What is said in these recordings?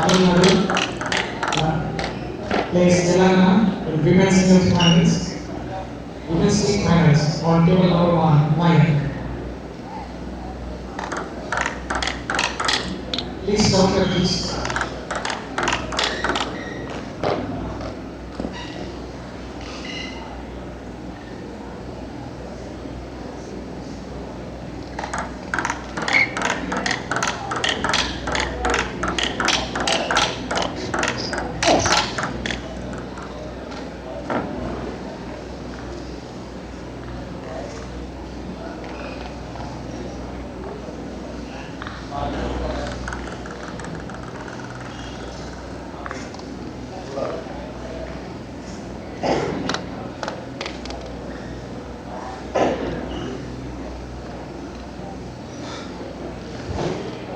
Tamil Nadu plays Telangana in women's singles finals, women's league finals on table number 9. Please count your please.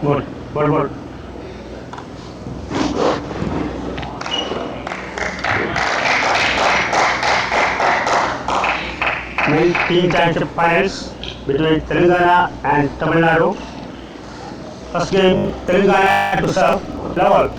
Good, good, good. Main team championship finals between Telangana and Tamil Nadu. First game, Telangana to serve, level.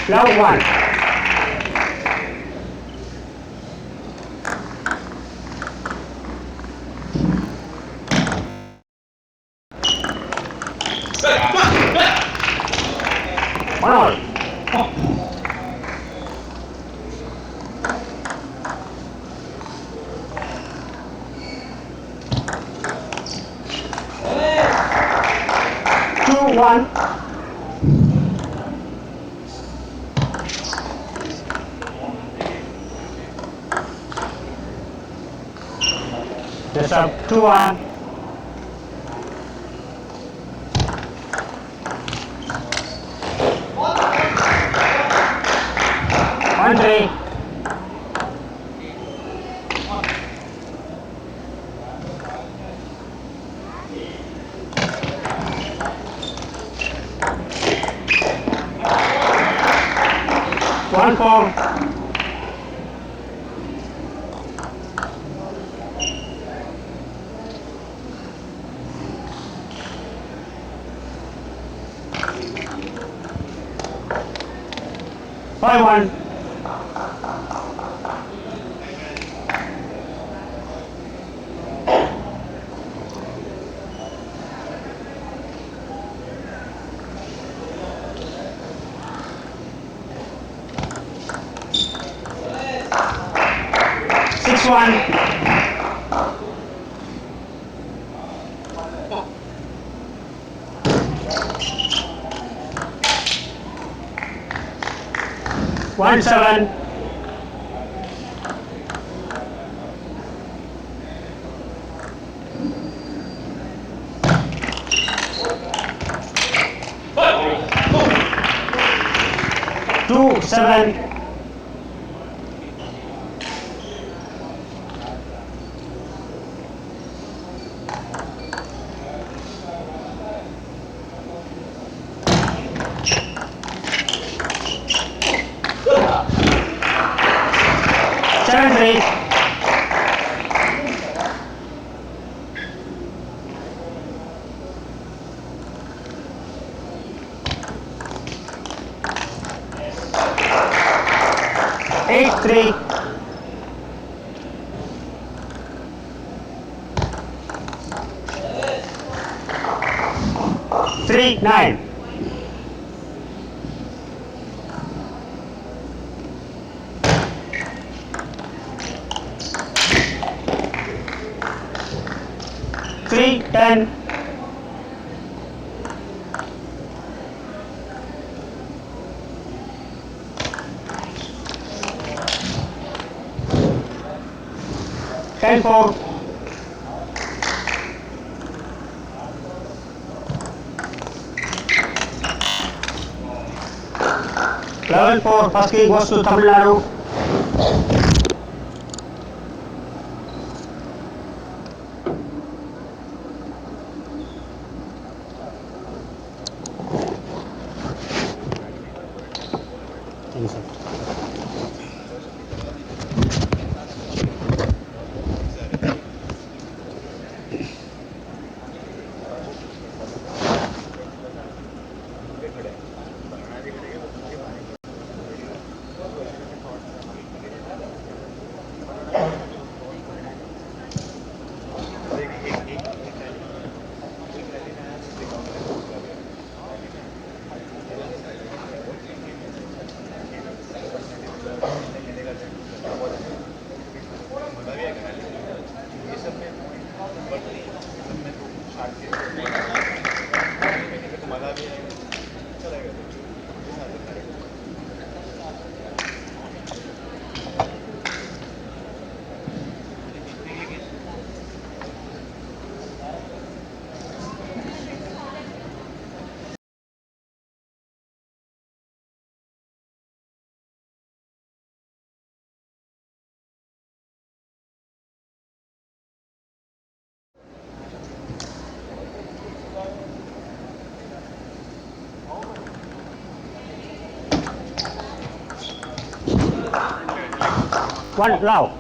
Level 1. One all. Two, one. Just up 2-1. 1-3. 1-4. 5-1. 6-1. 1-7. 2-7. 7-3. 8-3. 3-9. 3-10. 10-4. 11-4. First kick goes to Tamil Nadu. Thank you, sir. One love.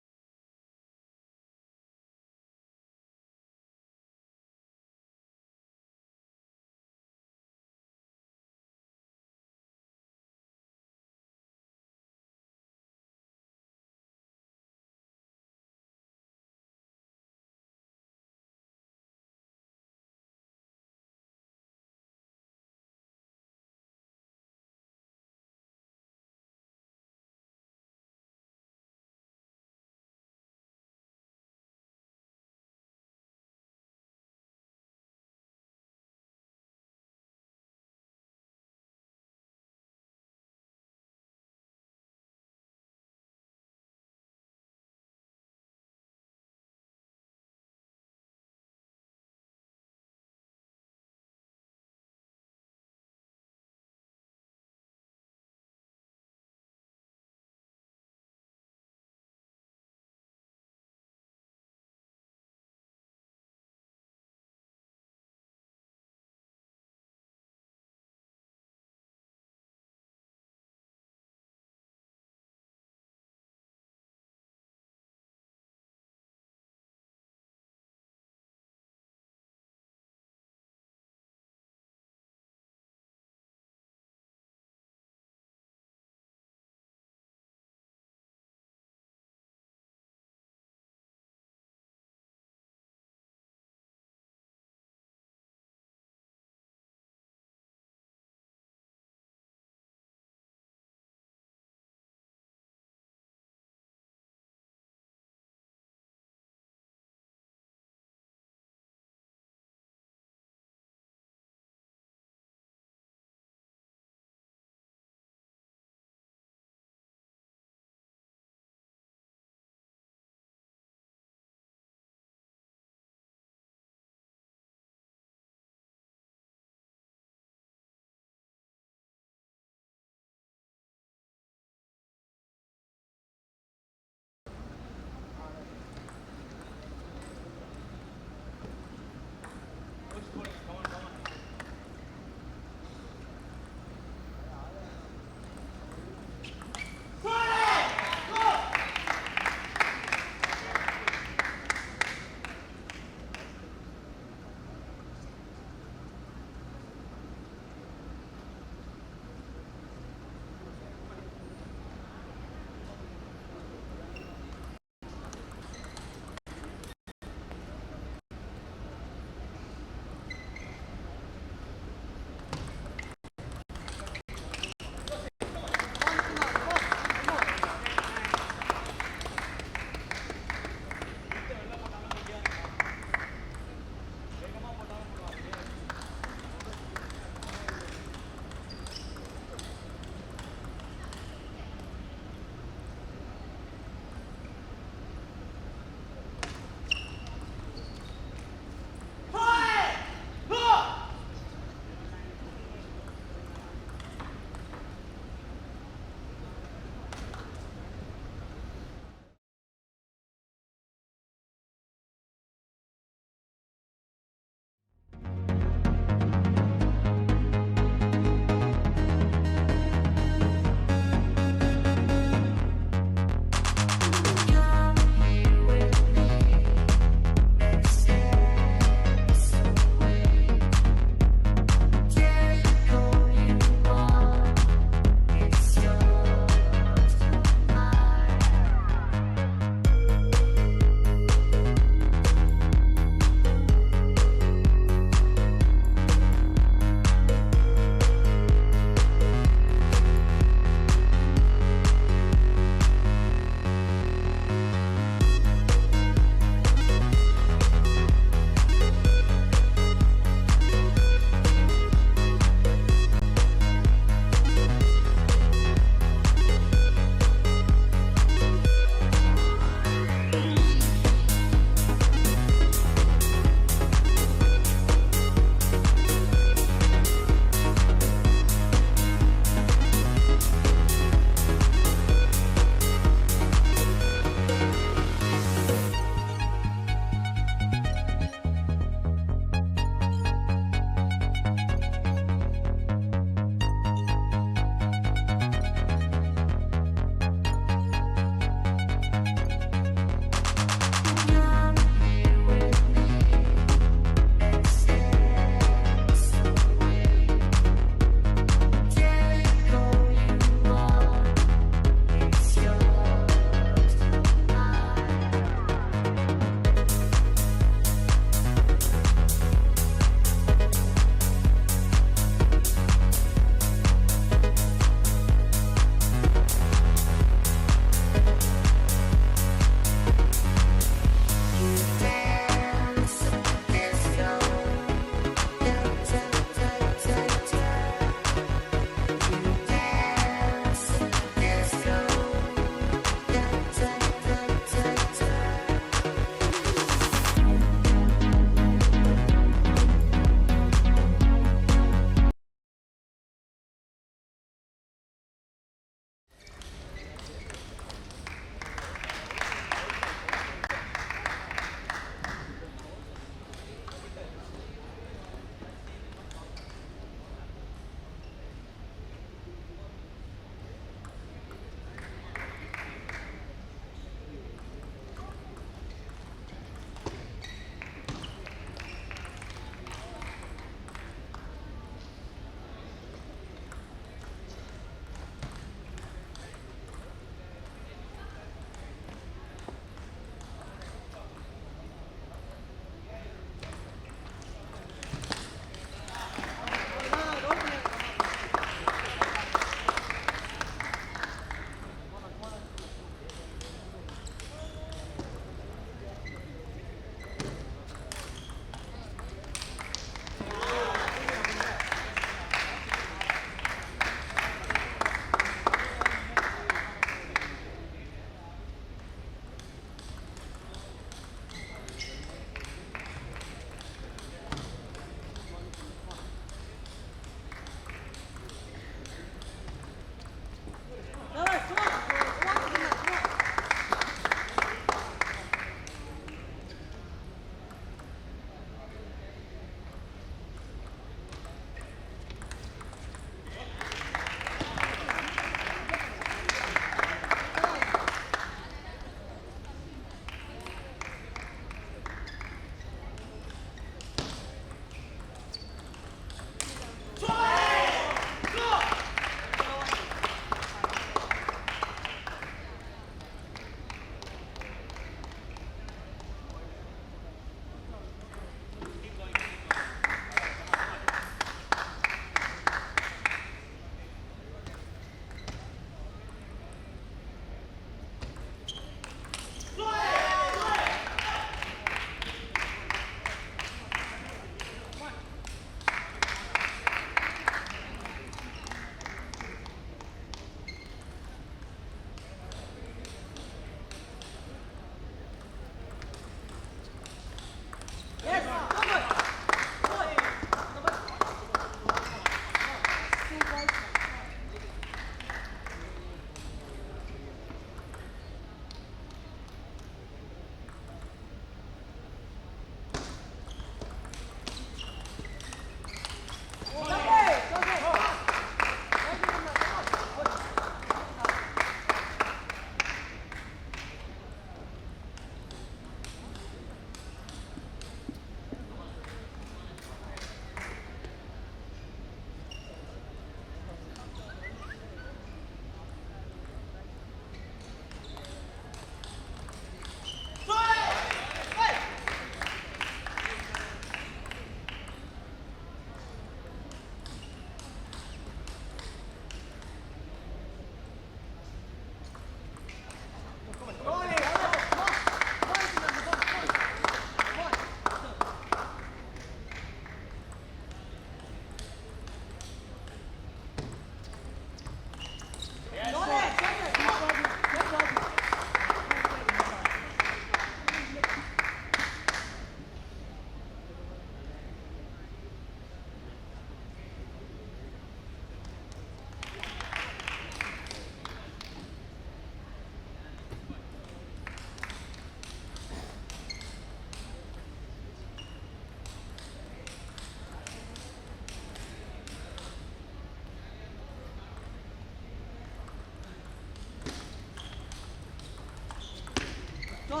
मी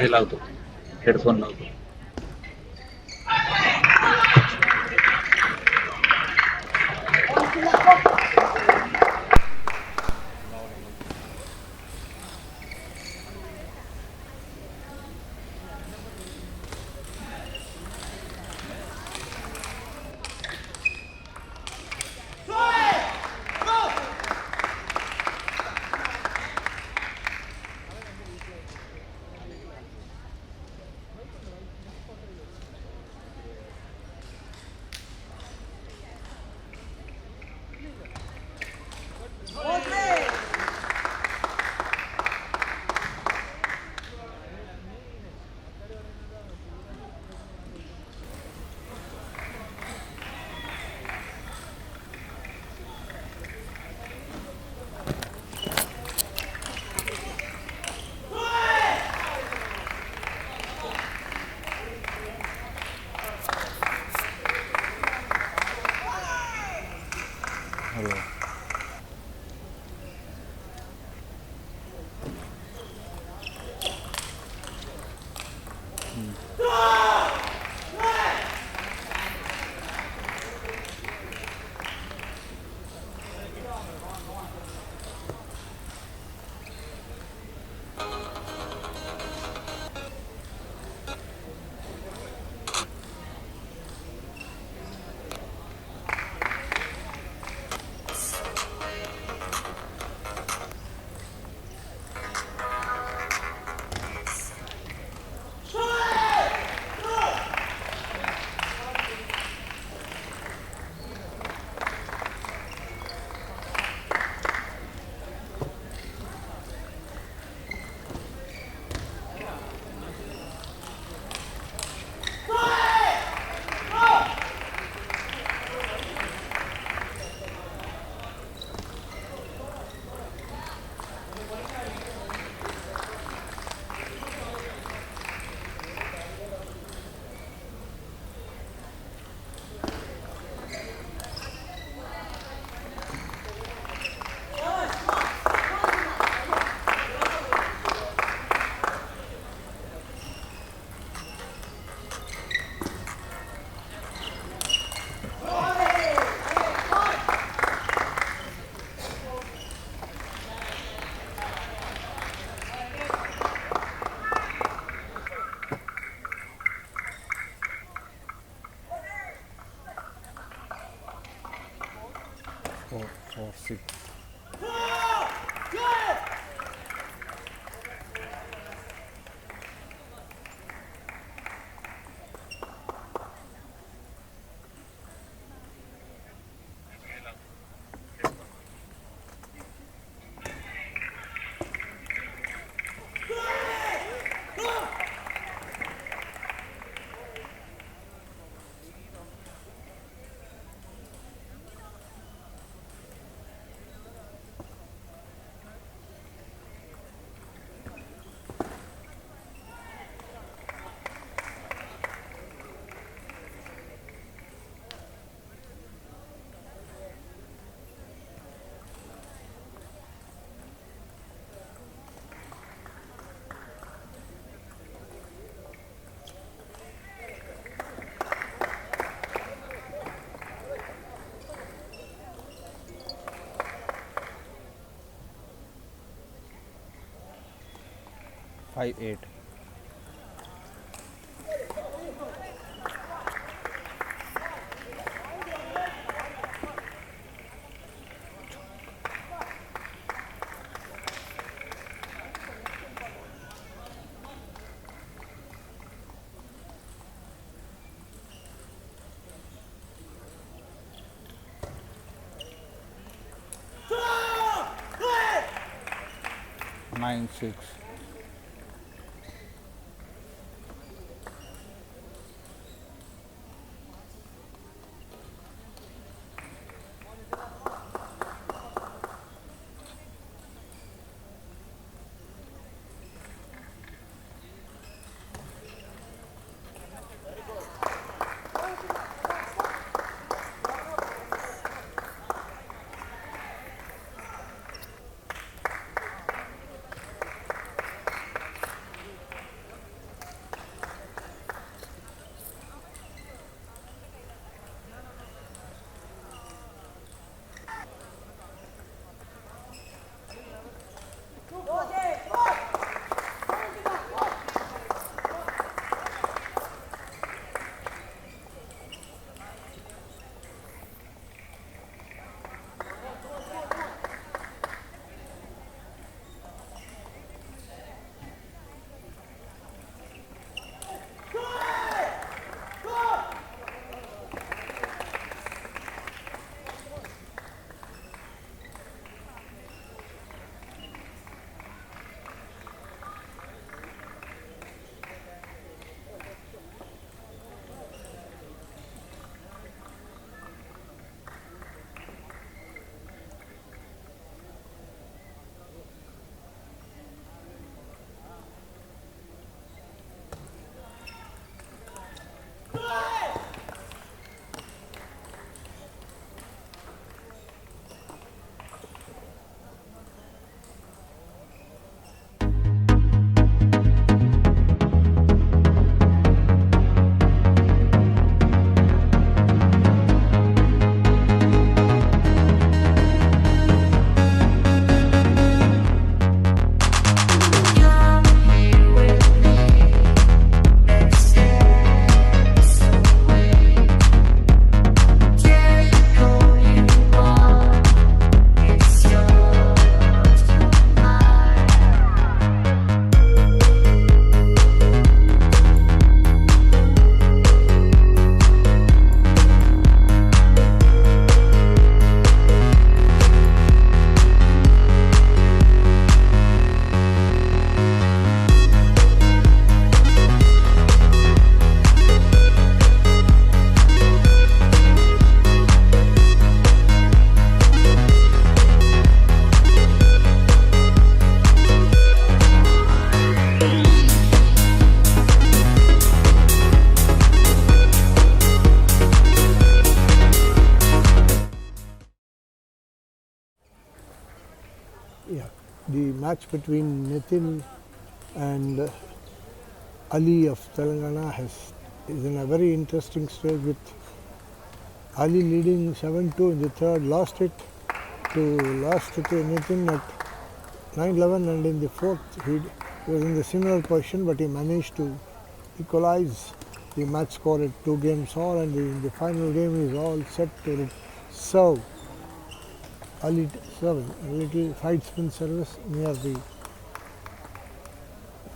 हे लावतो, headphone लावतो. 5-8. Nine six. Yeah, the match between Nitin and Ali of Telangana is in a very interesting stage with Ali leading 7-2 in the third, lost it to Nitin at 9-11, and in the fourth he was in the similar position, but he managed to equalize the match score at 2 games all, and in the final game is all set to serve. Ali serving a little side spin service near the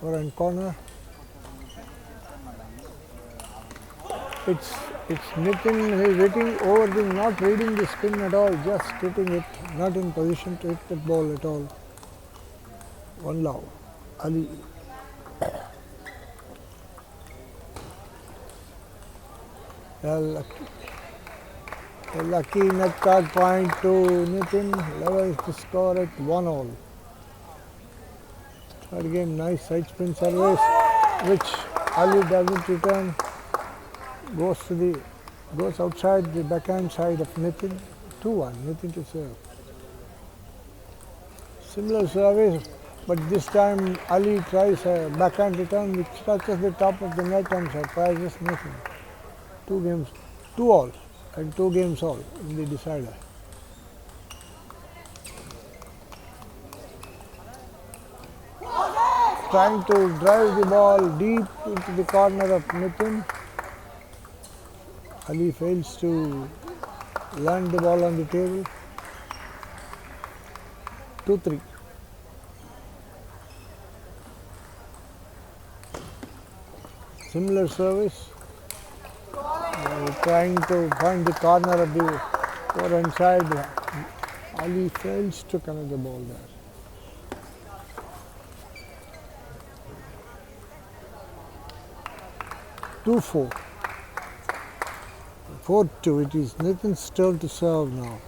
forehand corner. It's Nitin who is hitting over the, not reading the spin at all, just hitting it, not in position to hit that ball at all. One love, Ali. A lucky net card point to Nitin, levels the score at 1-all. Third game, nice side spin service, which Ali doesn't return. Goes outside the backhand side of Nitin. 2-1, Nitin to serve. Similar service, but this time Ali tries a backhand return which touches the top of the net and surprises Nitin. 2 games, 2-all, and 2 games all in the decider. trying to drive the ball deep into the corner of Nitin. Ali fails to land the ball on the table. 2-3. Similar service. Trying to find the corner of the forehand side. Ali fails to connect the ball there. 2-4. 4-2. It is Nitin's turn to serve now.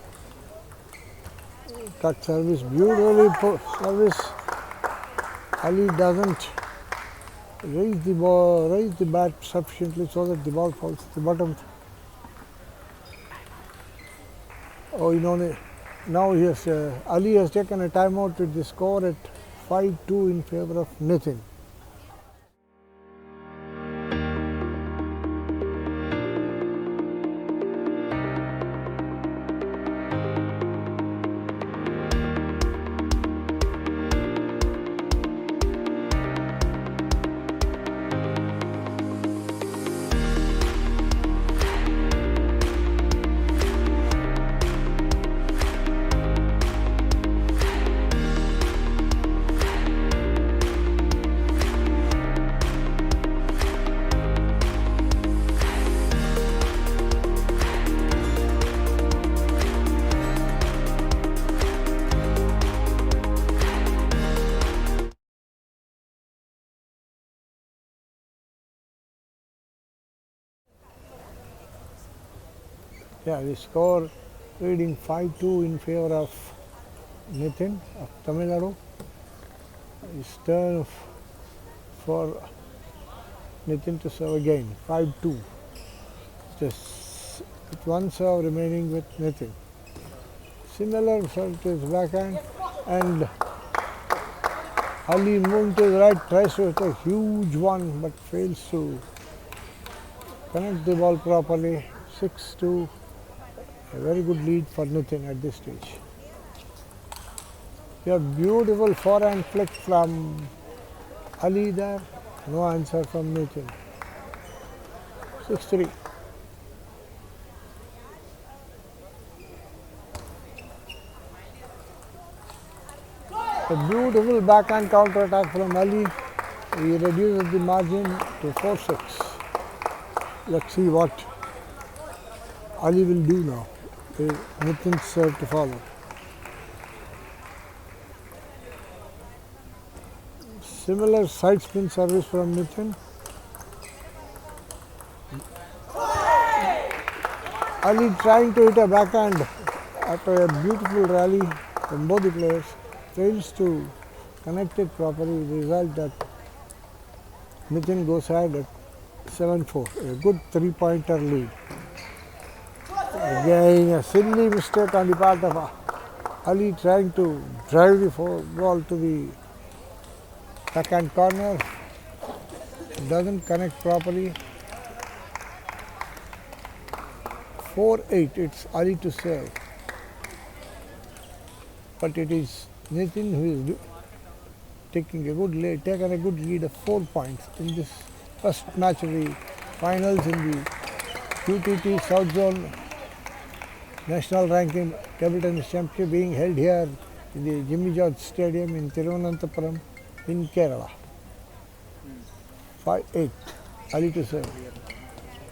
Cut service, beautifully service. Ali doesn't raise the bat sufficiently so that the ball falls to the bottom. Oh, now Ali has taken a timeout with the score at 5-2 in favor of Nitin. Yeah, the score reading 5-2 in favor of Nitin of Tamil Nadu. It's turn for Nitin to serve again, 5-2. Just with one serve remaining with Nitin. Similar serve to his backhand, and Ali moving to the right, tries to hit a huge one but fails to connect the ball properly. 6-2. A very good lead for Nitin at this stage. A beautiful forehand flick from Ali there. No answer from Nitin. 6-3. A beautiful backhand counter attack from Ali. He reduces the margin to 4-6. Let's see what Ali will do now. Nitin's serve to follow. Similar side spin service from Nitin. Ali trying to hit a backhand after a beautiful rally from both the players, fails to connect it properly. The result that Nitin goes ahead at 7-4. A good three-pointer lead. Again, a silly mistake on the part of Ali trying to drive the ball to the backhand corner. Doesn't connect properly. 4-8. It's Ali to serve. But it is Nitin who is taken a good lead of 4 points in this first match of the finals in the UTT South Zone National Ranking Table Tennis Championship being held here in the Jimmy George Stadium in Thiruvananthapuram in Kerala. 5-8. Ali to serve.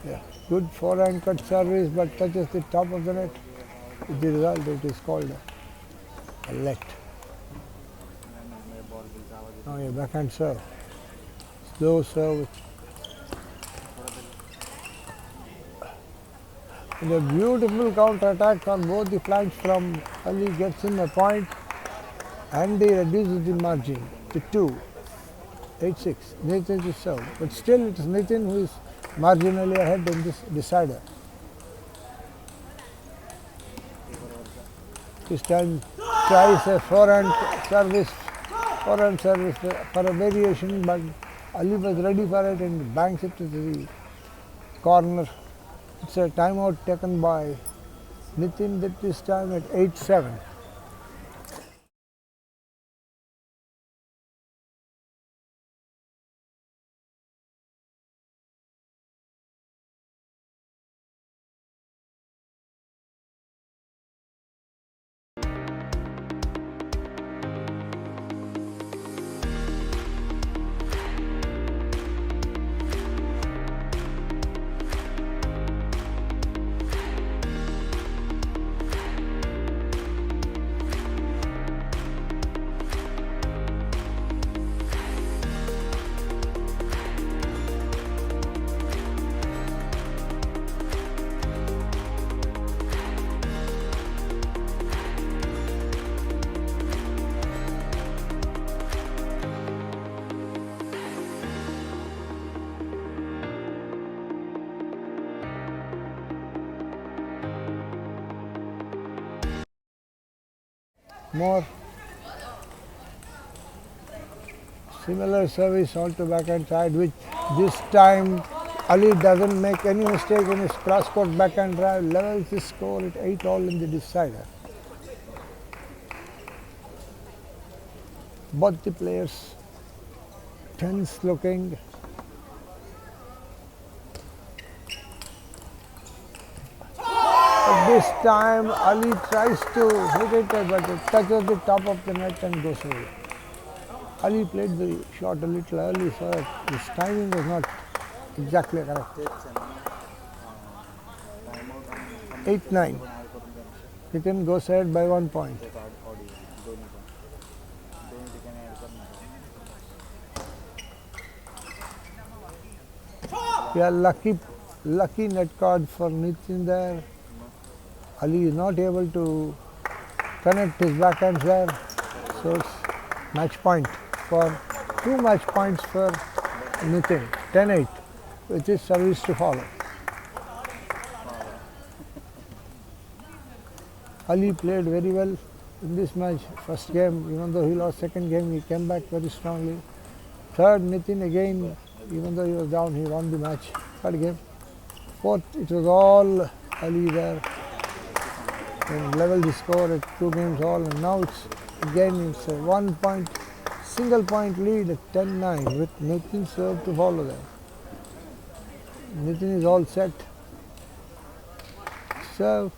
Yeah. Good forehand cut service but touches the top of the net. With the result, it is called a let. Now a backhand serve. Slow serve. And a beautiful counter attack on both the flanks from Ali gets him a point and he reduces the margin to 2. 8-6. Nitin to serve. But still it is Nitin who is marginally ahead in this decider. This time tries a forehand service for a variation, but Ali was ready for it and banks it to the corner. It's a timeout taken by Nitin at this time at 8-7. more. Similar service all to backhand side, which this time Ali doesn't make any mistake in his cross-court backhand drive, levels the score at 8-all in the decider. Both the players tense looking. But this time Ali tries to hit it, but it touches the top of the net and goes away. Ali played the shot a little early, so his timing was not exactly correct. 8-9. Nitin goes ahead by 1 point. Yeah, lucky net card for Nitin there. Ali is not able to connect his backhands there, so it's match point for 2 match points for Nitin. 10-8, with his service to follow. Ali played very well in this match. First game, even though he lost second game, he came back very strongly. Third, Nitin again, even though he was down, he won the match. Third game. Fourth, it was all Ali there. And leveled the score at 2 games all, and now it's a 1 point, single point lead at 10-9 with Nitin serve to follow them. Nitin is all set. Serve.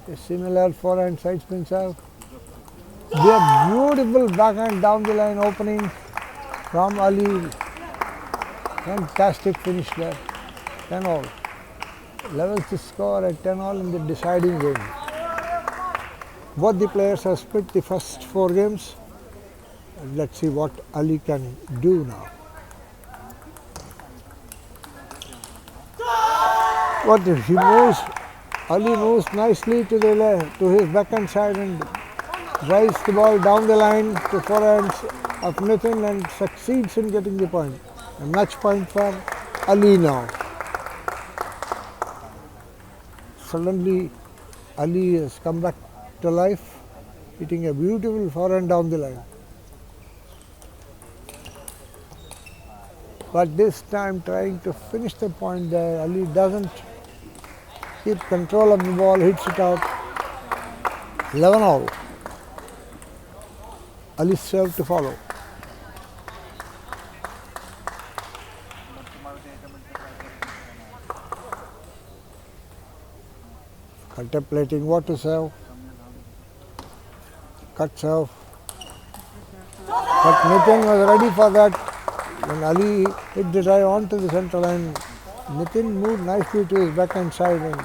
A similar forehand side spin serve. Their beautiful backhand down the line opening from Ali. Fantastic finish there. 10-all. Levels the score at 10-all in the deciding game. Both the players have split the first 4 games. Let's see what Ali can do now. What if he moves? Ali moves nicely to the left, to his backhand side, and drives the ball down the line to forehands of Nitin and succeeds in getting the point. A match point for Ali now. Suddenly, Ali has come back to life, hitting a beautiful forehand down the line. But this time, trying to finish the point there, Ali doesn't keep control of the ball, hits it out. 11-all. Ali serve to follow. Contemplating what to serve. Cut serve. But Nitin was ready for that. When Ali hit the drive onto the center line, Nitin moved nicely to his backhand side and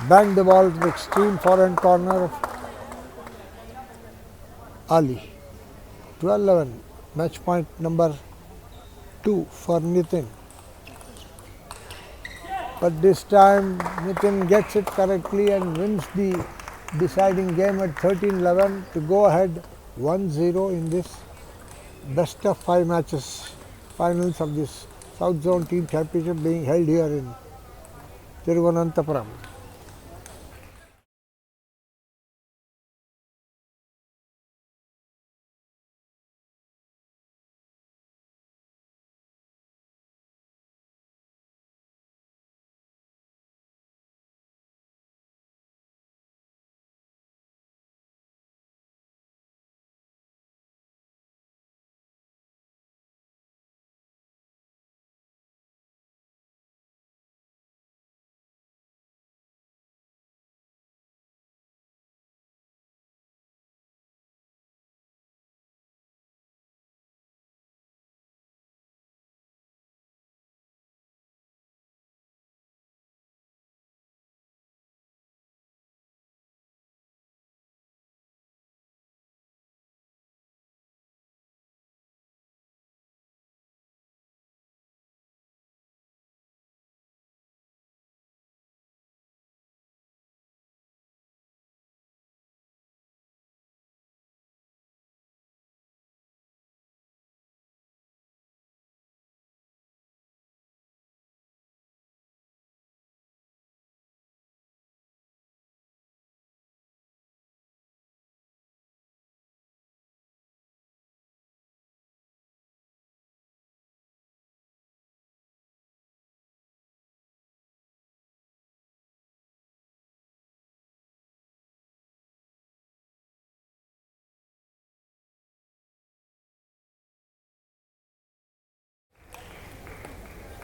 banged the ball to the extreme forehand corner of Ali. 12-11, match point number 2 for Nitin. But this time Nitin gets it correctly and wins the deciding game at 13-11 to go ahead 1-0 in this best of 5 matches finals of this South Zone Team Championship being held here in Thiruvananthapuram.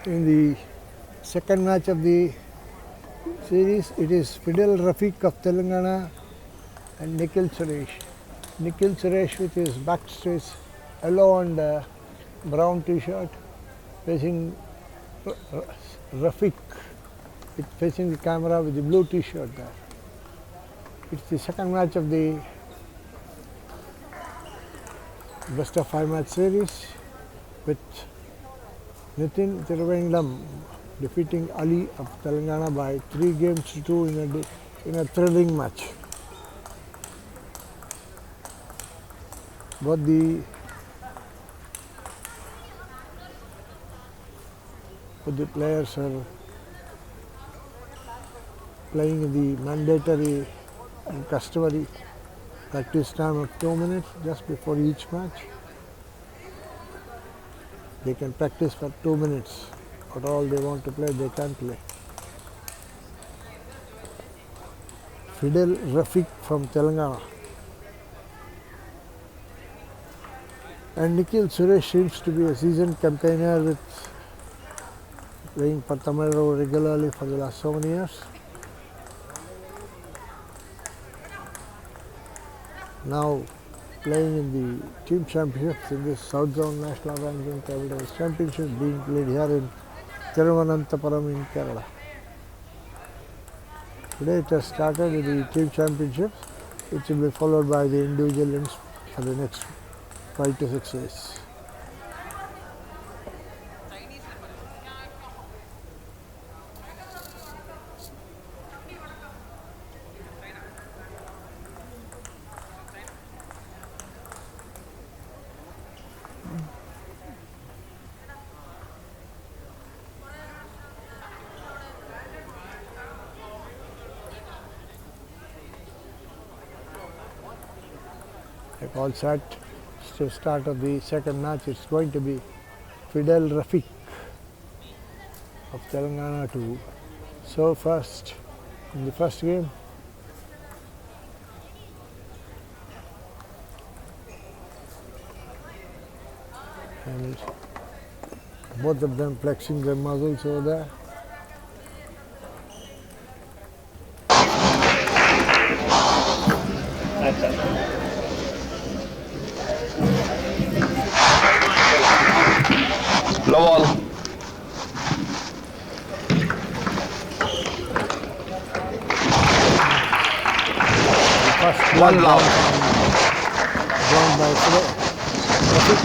In the second match of the series, it is Fidel Rafiq of Telangana and Nikhil Suresh. Nikhil Suresh with his backstretch yellow and brown t-shirt facing Rafiq with facing the camera with the blue t-shirt there. It's the second match of the best of 5 match series with Nitin TVP defeating Ali of Telangana by 3 games to 2 in a thrilling match. Both the players are playing in the mandatory and customary practice time of 2 minutes just before each match. They can practice for 2 minutes. What all they want to play, they can play. Fidel Rafiq from Telangana. And Nikhil Suresh seems to be a seasoned campaigner with playing for Tamil Nadu regularly for the last so many years. Now playing in the team championships in this South Zone National Ranking Table Tennis Championship being played here in Thiruvananthapuram in Kerala. Today it has started with the team championships, which will be followed by the individual events for the next 5 to 6 days. Like all set to start of the second match, it's going to be Fidel Rafiq of Telangana to serve first in the first game. And both of them flexing their muscles over there. Low ball. First One love. Drawn by Fidel Rafiq.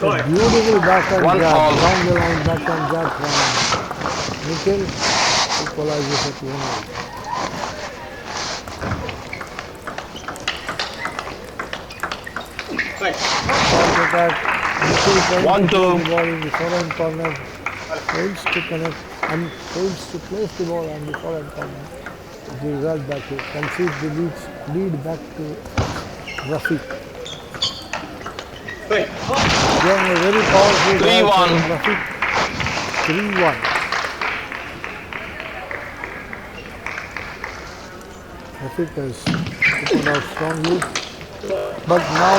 A beautiful backhand One jab, all. down the line backhand jab from Nikhil, equalizes at 1-1. After that, Nikhil trying to 1-2. place the ball in the forehand corner, fails to connect and fails to place the ball on the forehand corner. The result that he concedes the lead back to Rafiq. Again a very powerful 3-1. Rafiq. 3-1. Rafiq has put out strongly, but now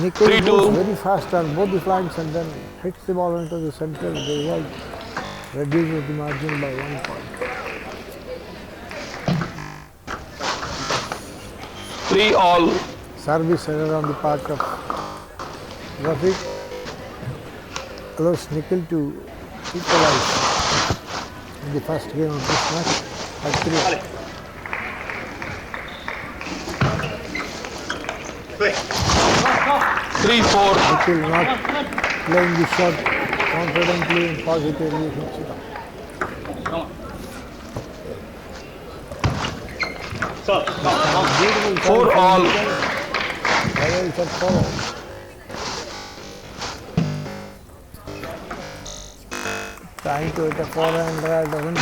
Nikhil 3-2. moves very fast on both the flanks and then hits the ball into the center. The result reduces the margin by 1 point. 3-all. Service error on the part of Rafiq allows Nikhil to equalize in the first game of this match at 3. 3-4. Nikhil not playing the shot confidently and positively hits it up. Beautiful 4-all. Fidel set 4-all. Trying to hit a forehand right, doesn't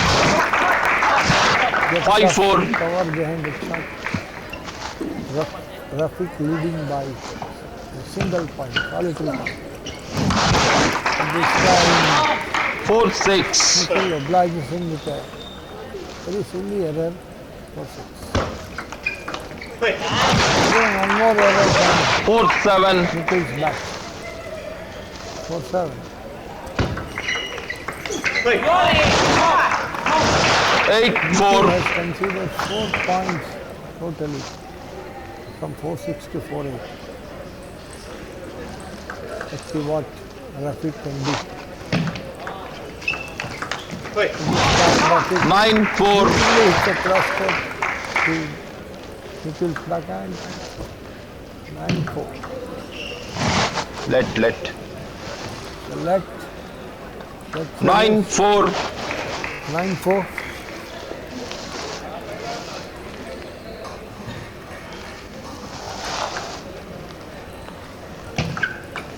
get 5-4. cover behind the shot. Rafiq leading by a single point, solitary point. And this time 4-6. Nikhil obliges him with a very silly error for 6. Again, one more error from 4-7. Nikhil's back. 4-7. 8-4. Has conceded 4 points totally from 4-6 to 4-8. Let's see what Rafiq can do. 9-4. It's a cross court to Nikhil's backhand. 9-4. Let. The let. 9-4. 9-4.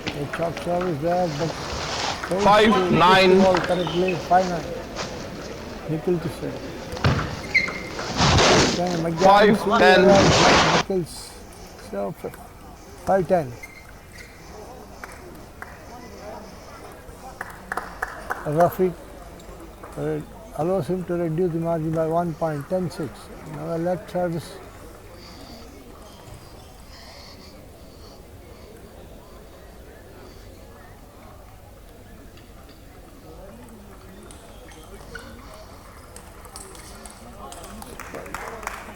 The chop service there, but 5-9. ball correctly. 5-9. Nikhil to serve. 5-10. Nikhil's serve. 5-10. Rafiq allows him to reduce the margin by 1 point, 10-6. Now a left service.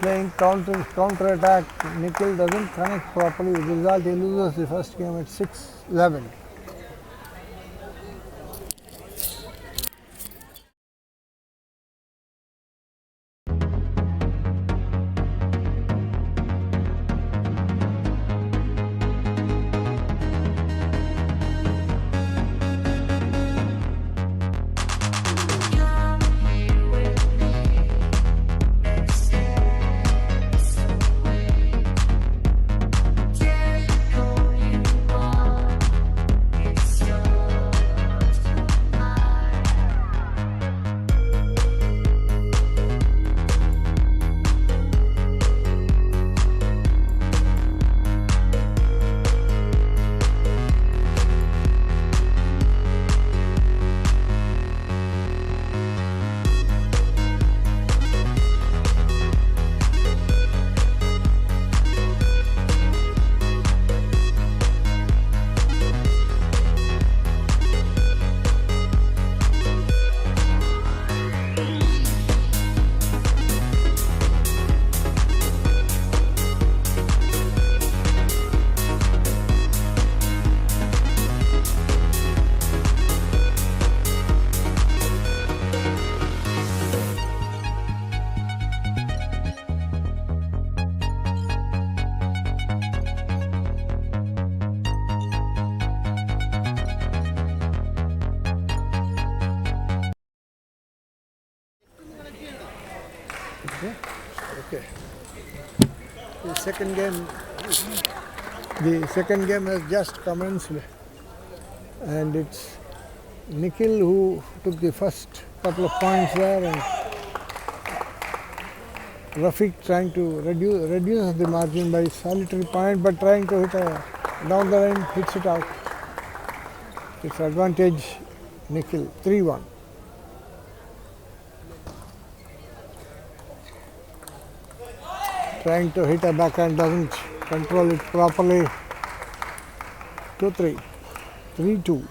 Playing counter attack. Nikhil doesn't connect properly. With the result, he loses the first game at 6-11. Okay. The second game has just commenced, and it's Nikhil who took the first couple of points there, and Rafiq trying to reduce the margin by solitary point, but trying to hit down the line, hits it out. It's advantage Nikhil, 3-1. Trying to hit a backhand, doesn't control it properly. 2-3. 3-2.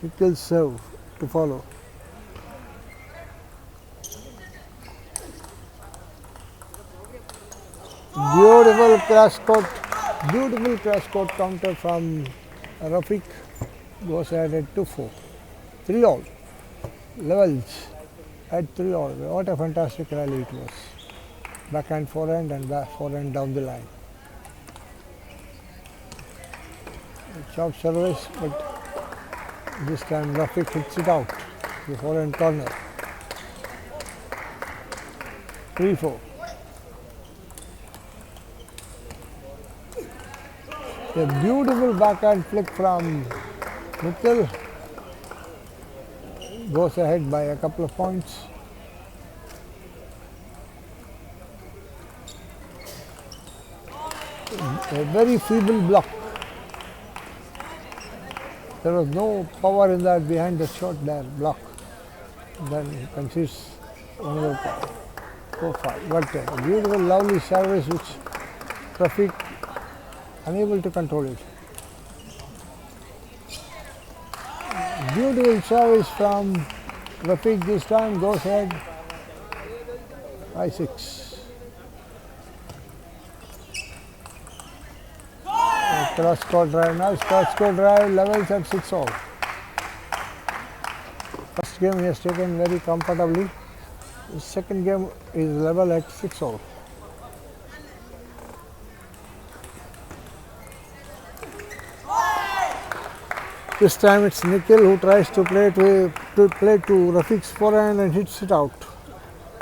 Nikhil's serve to follow. Beautiful cross court counter from Rafiq. Goes ahead at 2-4. 3-all. Levels at 3-all. What a fantastic rally it was. Backhand forehand and forehand down the line. Chop service, but this time Rafiq hits it out. The forehand corner. 3-4. A beautiful backhand flick from Nikhil. Goes ahead by a couple of points. A very feeble block. There was no power in that behind the shot there, block. Then he concedes one more point. 4-5. But a beautiful, lovely service which Rafiq unable to control it. Beautiful service from Rafiq this time, goes ahead 5-6. Cross-court drive, nice cross-court drive, levels at 6-all. First game he has taken very comfortably. The second game is level at 6-all. This time it's Nikhil who tries to play to Rafiq's forehand and hits it out.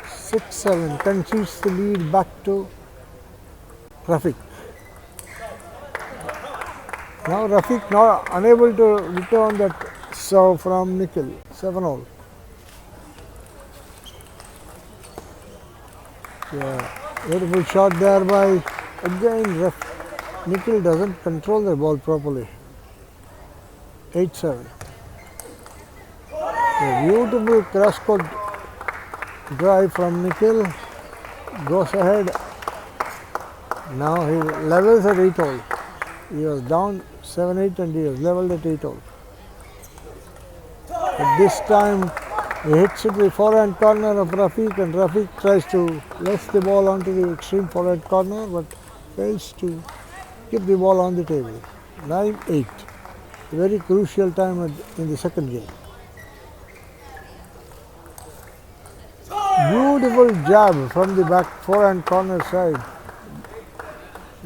6-7, concedes the lead back to Rafiq. Now Rafiq now unable to return that serve from Nikhil. 7-all. Yeah, beautiful shot there by again Nikhil doesn't control the ball properly. 8-7. A beautiful cross-court drive from Nikhil, goes ahead. Now he levels at 8-all. He was down 7-8 and he was leveled at 8-all. But this time he hits it the forehand corner of Rafiq, and Rafiq tries to lace the ball onto the extreme forehand corner but fails to keep the ball on the table. 9-8. A very crucial time in the second game. Beautiful jab from the back forehand corner side.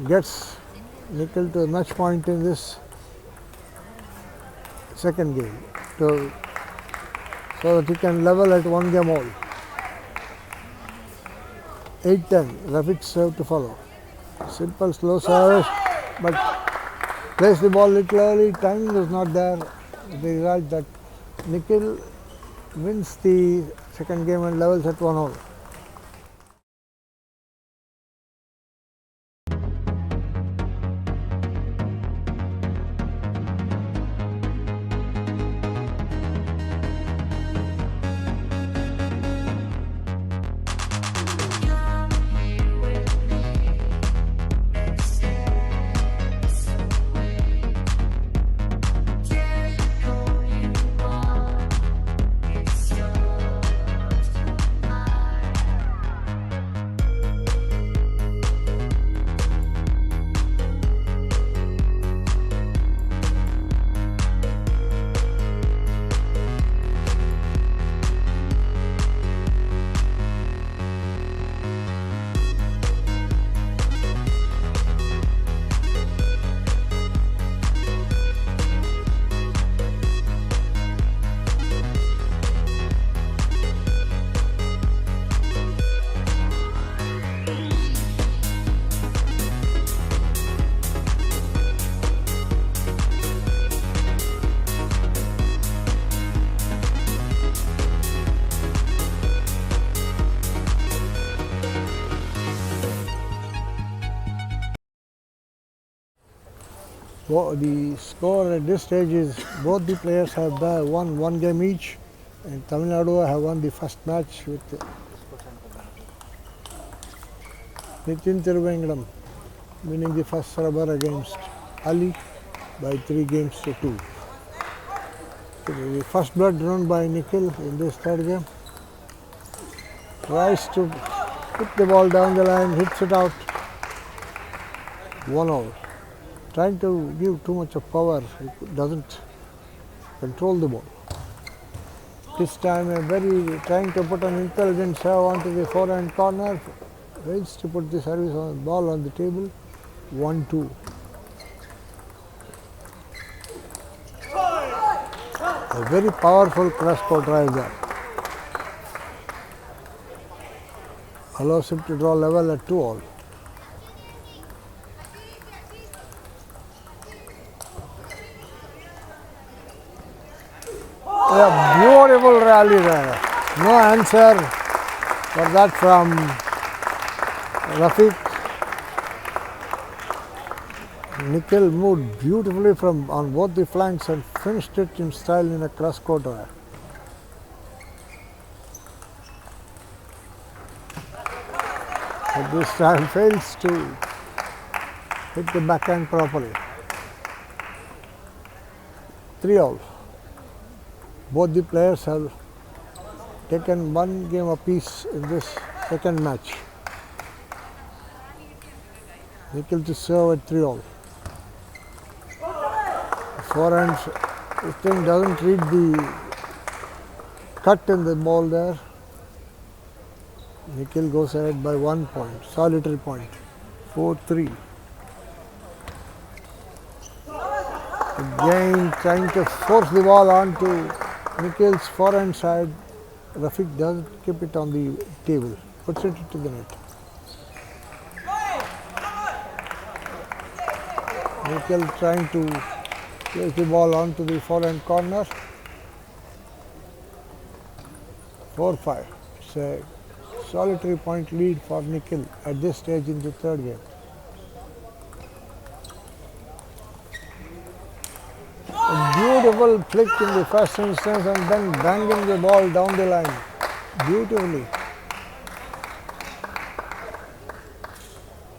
Gets Nikhil to a match point in this second game, so that he can level at 1 game all. 8-10. Rafiq serve to follow. Simple slow service, but plays the ball little early, timing was not there. The result that Nikhil wins the second game and levels at 1-all. The score at this stage is both the players have won 1 game each, and Tamil Nadu have won the first match with Nitin TVP winning the first rubber against Ali by 3 games to 2. The first blood drawn by Nikhil in this third game. Tries to hit the ball down the line, hits it out. 1-all. Trying to give too much of power, he doesn't control the ball. This time trying to put an intelligent serve onto the forehand corner, fails to put the service on ball on the table. 1-2. A very powerful cross-court drive there. Allows him to draw level at 2-all. A beautiful rally there. No answer for that from Rafiq. Nikhil moved beautifully on both the flanks and finished it in style in a cross-court drive. But this time fails to hit the backhand properly. 3-all. Both the players have taken one game apiece in this second match. Nikhil to serve at 3-all. Forehand, this thing doesn't read the cut in the ball there. Nikhil goes ahead by 1 point, solitary point, 4-3. Again trying to force the ball onto Nikhil's forehand side. Rafiq doesn't keep it on the table, puts it into the net. Nikhil trying to place the ball onto the forehand corner. 4-5. It's a solitary point lead for Nikhil at this stage in the third game. A beautiful flick in the first instance and then banging the ball down the line beautifully.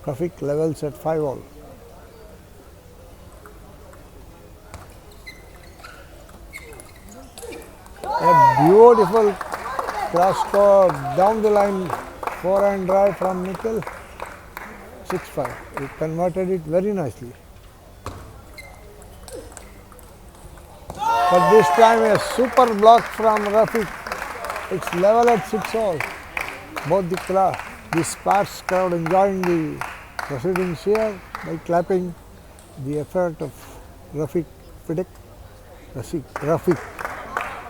Rafiq levels at 5-all. A beautiful cross score down the line, forehand drive from Nikhil, 6-5. He converted it very nicely. But this time a super block from Rafiq. It's level at 6-all. Both the Sparks crowd enjoying the proceedings here by clapping the effort of Rafiq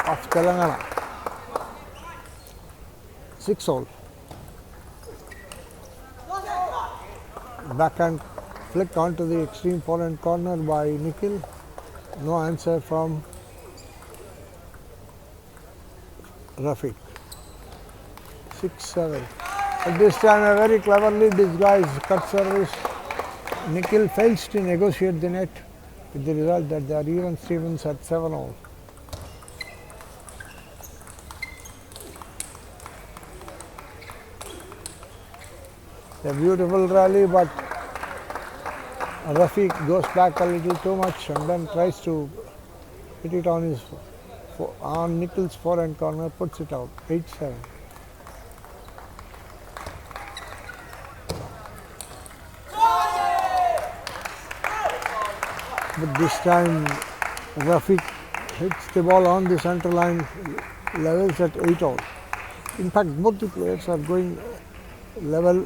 of Telangana. 6-all. Backhand flick onto the extreme forehand corner by Nikhil. No answer from Rafiq. 6-7. At this time a very cleverly disguised cut service. Nikhil fails to negotiate the net with the result that they are even Stevens at 7-all. A beautiful rally, but Rafiq goes back a little too much and then tries to hit it on Nikhil's forehand corner, puts it out, 8-7. But this time Rafiq hits the ball on the center line, levels at 8-all. In fact, both the players are going level.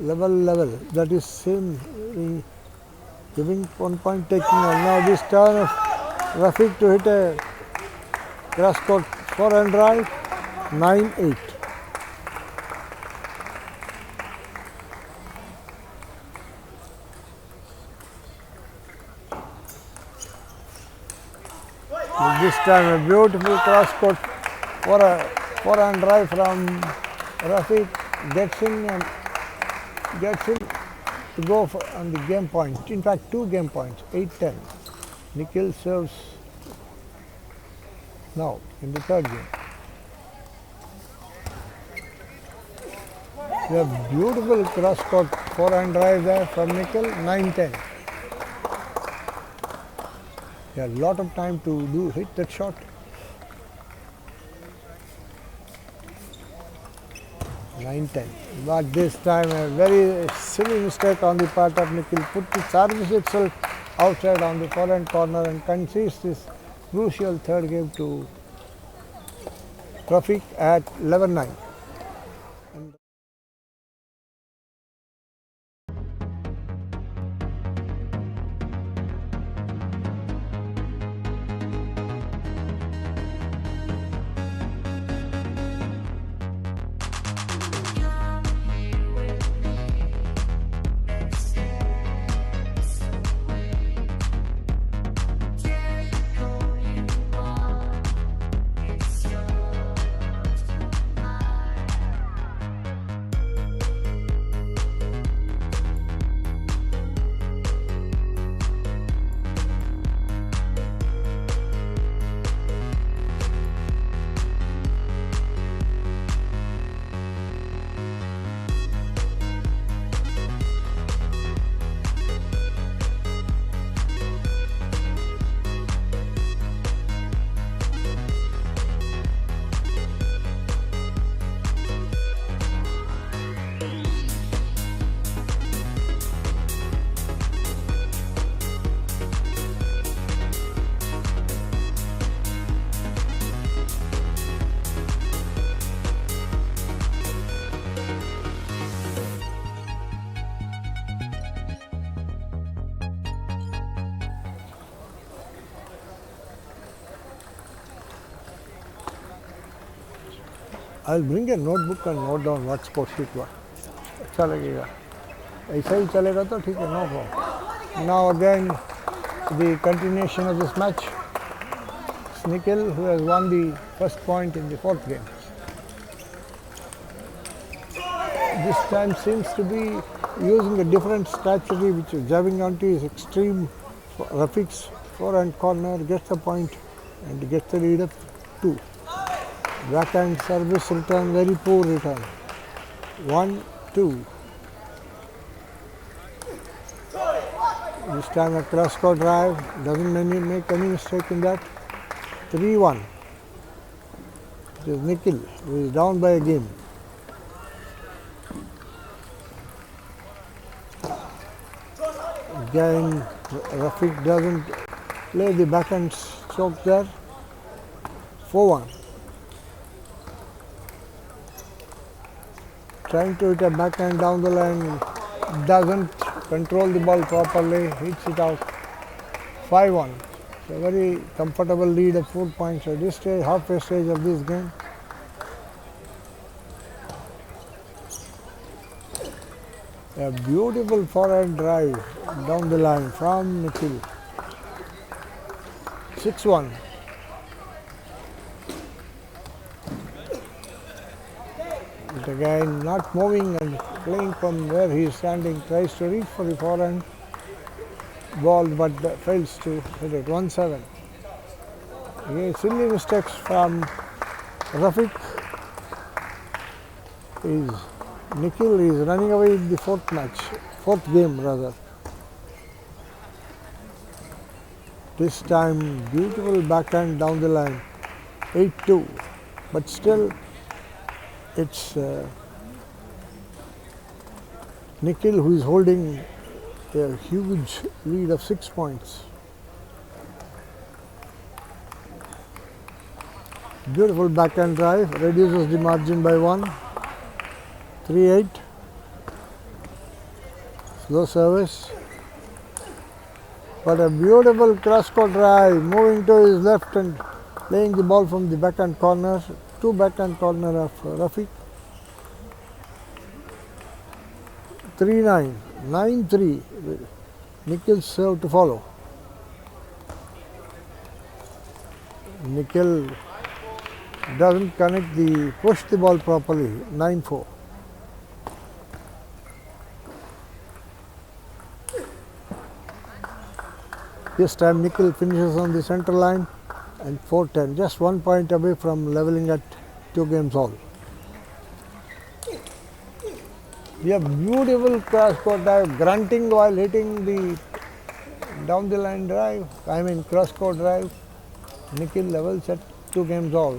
That is same, giving 1 point, taking one. Now this turn of Rafiq to hit a cross court forehand drive, 9-8. This time a beautiful cross court for a forehand drive from Rafiq, gets in to go on the game point. In fact, 2 game points, 8-10. Nikhil serves now in the third game. We have beautiful cross court forehand drive there from Nikhil, 9-10. He had a lot of time to hit that shot. 9-10. But this time a very silly mistake on the part of Nikhil. Put the service itself outside on the forehand corner and concedes this crucial third game to Rafiq at 11-9. I'll bring a notebook and note down what score sheet हुआ. अच्छा लगेगा. ऐसा ही चलेगा तो ठीक है, no problem. Now again, the continuation of this match. It's Nikhil who has won the first point in the fourth game. This time seems to be using a different strategy, which is jabbing onto his extreme Rafiq's forehand corner, gets the point and gets the lead up 2. Backhand service return, very poor return. 1-2. This time a cross-court drive, doesn't make any mistake in that. 3-1. It is Nikhil who is down by a game. Again, Rafiq doesn't play the backhand stroke there. 4-1. Trying to hit a backhand down the line, doesn't control the ball properly, hits it out. 5-1. It's a very comfortable lead of 4 points at this stage, halfway stage of this game. A beautiful forehand drive down the line from Nikhil. 6-1. But again, not moving and playing from where he is standing, tries to reach for the forehand ball but fails to hit it. 1-7. Again, silly mistakes from Rafiq. Nikhil is running away in the fourth game rather. This time, beautiful backhand down the line. 8-2. But still, it's Nikhil who is holding a huge lead of 6 points. Beautiful backhand drive, reduces the margin by 1. 3-8. Slow service. But a beautiful cross-court drive, moving to his left and playing the ball from the backhand corner. 2 backhand corner of Rafiq. 3-9. 9-3. Nikhil's serve to follow. Nikhil doesn't push the ball properly. 9-4. This time Nikhil finishes on the center line and 4-10, just 1 point away from leveling at 2 games all. We have beautiful cross-court drive, grunting while hitting the down the line drive, cross-court drive. Nikhil levels at 2 games all.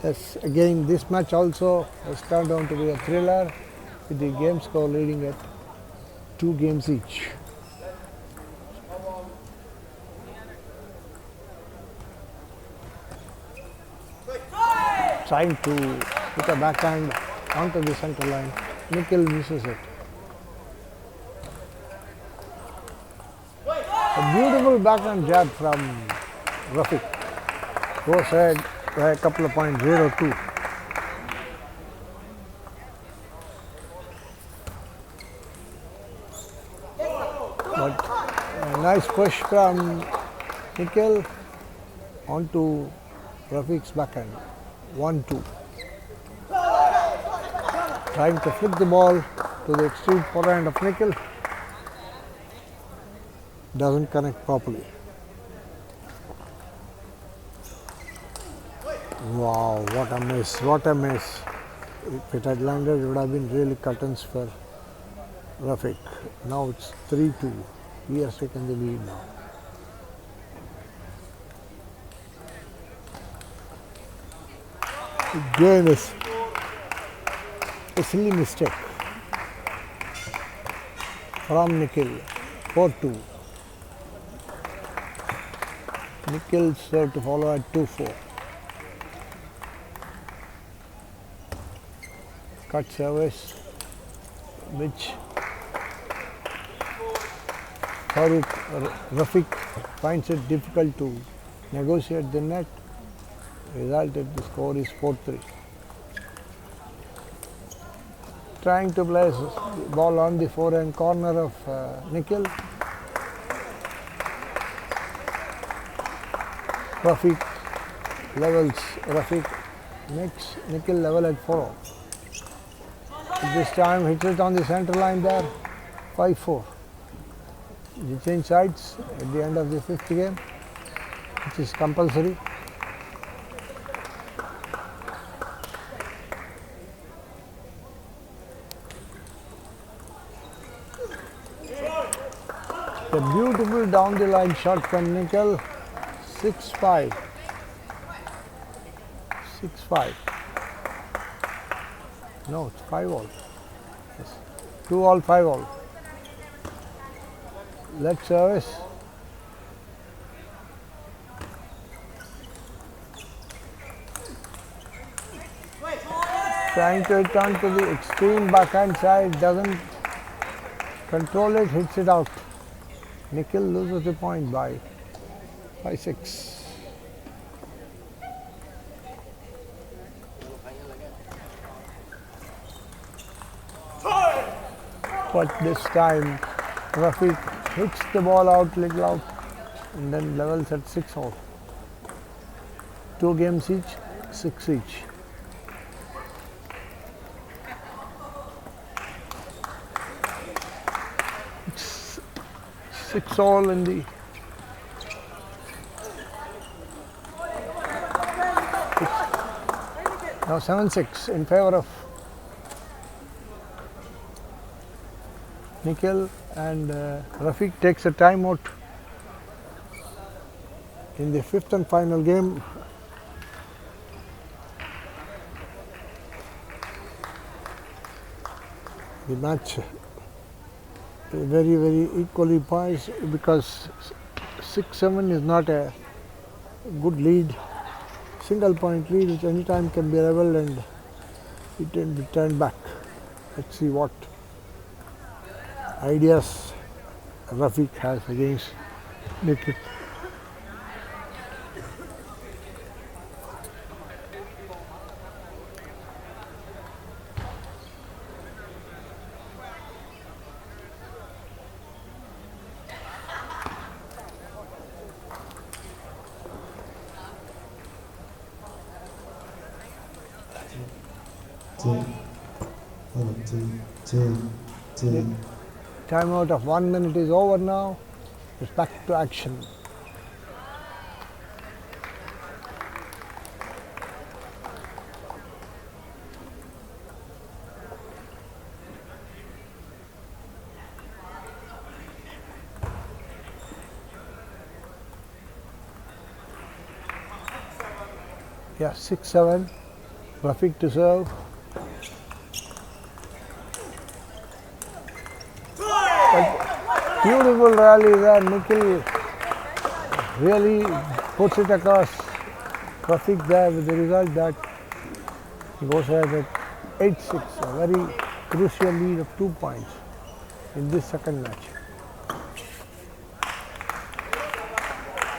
Yes, again this match also has turned out to be a thriller with the game score leading at 2 games each. Trying to put a backhand onto the center line, Nikhil misses it. A beautiful backhand jab from Rafiq. Goes ahead by a couple of points, 0-2. But a nice push from Nikhil onto Rafiq's backhand. 1-2. Trying to flick the ball to the extreme forehand of Nikhil. Doesn't connect properly. Wow, what a miss, what a miss. If it had landed, it would have been really curtains for Rafiq. Now it's 3-2. He has taken the lead now. Again is a silly mistake from Nikhil. 4-2. Nikhil serve to follow at 2-4. Cut service, which Rafiq finds it difficult to negotiate the net. Resulted the score is 4-3. Trying to place the ball on the forehand corner of Nikhil. Rafiq levels, Rafiq makes Nikhil level at 4. This time hits it on the center line there, 5-4. They change sides at the end of the 5th game, which is compulsory. A beautiful down the line shot from Nikhil, 6-5. 6-5. No, it's 5-all. Yes. 2-all, 5-all. Leg service. Trying to return to the extreme backhand side, doesn't control it, hits it out. Nikhil loses the point by 5-6. But this time Rafiq hits the ball out, little out, and then levels at 6-all. 2 games each, 6 each. It's 6-all in the now 7-6 in favor of Nikhil, and Rafiq takes a timeout in the 5th and final game. The match very, very equally poised because 6-7 is not a good lead, single point lead which any time can be leveled and it can be turned back. Let's see what ideas Rafiq has against Nikhil. Timeout of 1 minute is over now. It's back to action. Yeah, 6-7. Rafiq to serve. Beautiful rally there. Nikhil really puts it across Rafiq there with the result that he goes ahead at 8-6, a very crucial lead of 2 points in this second match.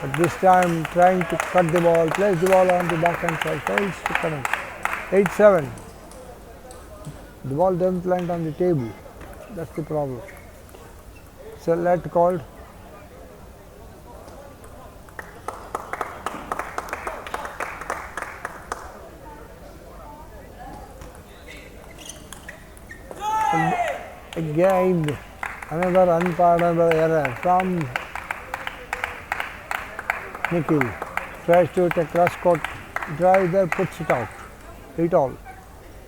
But this time trying to cut the ball, place the ball on the backhand side, fails to connect. 8-7. The ball doesn't land on the table. That's the problem. It's a let called. Again, another unpardonable error from Nikhil. Tries to take cross court drive there, puts it out. 8 all.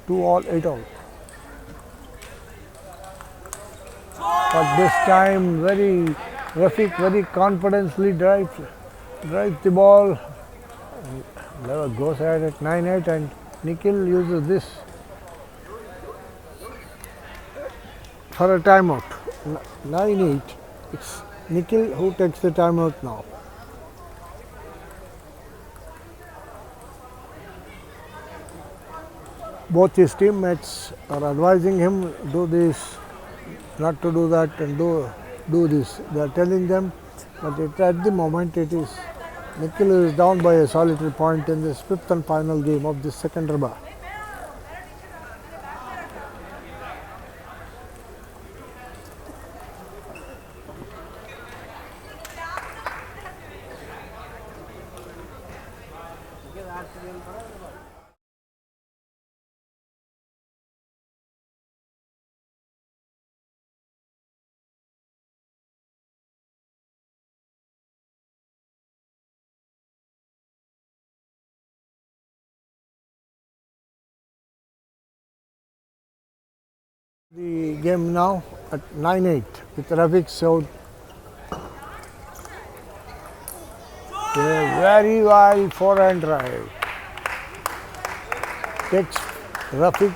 2 all, 8 all. But this time Rafiq very confidently drives the ball. Lever goes ahead at 9-8 and Nikhil uses this for a timeout. 9-8. It's Nikhil who takes the timeout now. Both his teammates are advising him do this, not to do that, and do this. They are telling them, but at the moment it is Nikhil is down by a solitary point in this fifth and final game of this second rubber. The game now at 9-8 with Rafiq served a very wild forehand drive. Takes Rafiq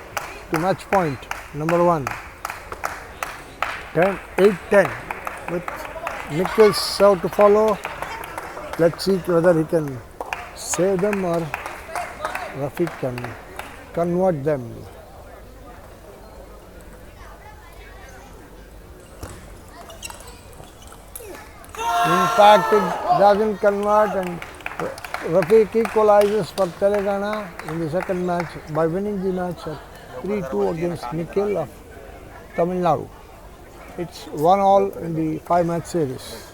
to match point number 1. 8-10 with Nikhil's serve to follow. Let's see whether he can save them or Rafiq can convert them. In fact, it doesn't convert and Rafiq equalizes for Telangana in the second match by winning the match at 3-2 against Nikhil of Tamil Nadu. It's 1-all in the 5-match series.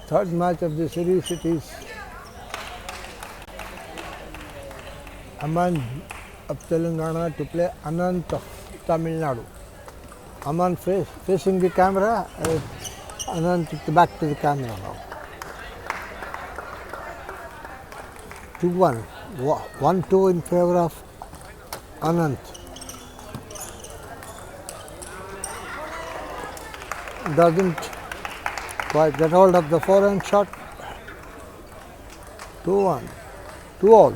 third match of the series. It is Aman of Telangana to play Anant of Tamil Nadu. Aman facing the camera, Anant back to the camera now. 2-1, 1-2 in favor of Anant. Doesn't quite get hold of the forehand shot. 2-1, 2-all.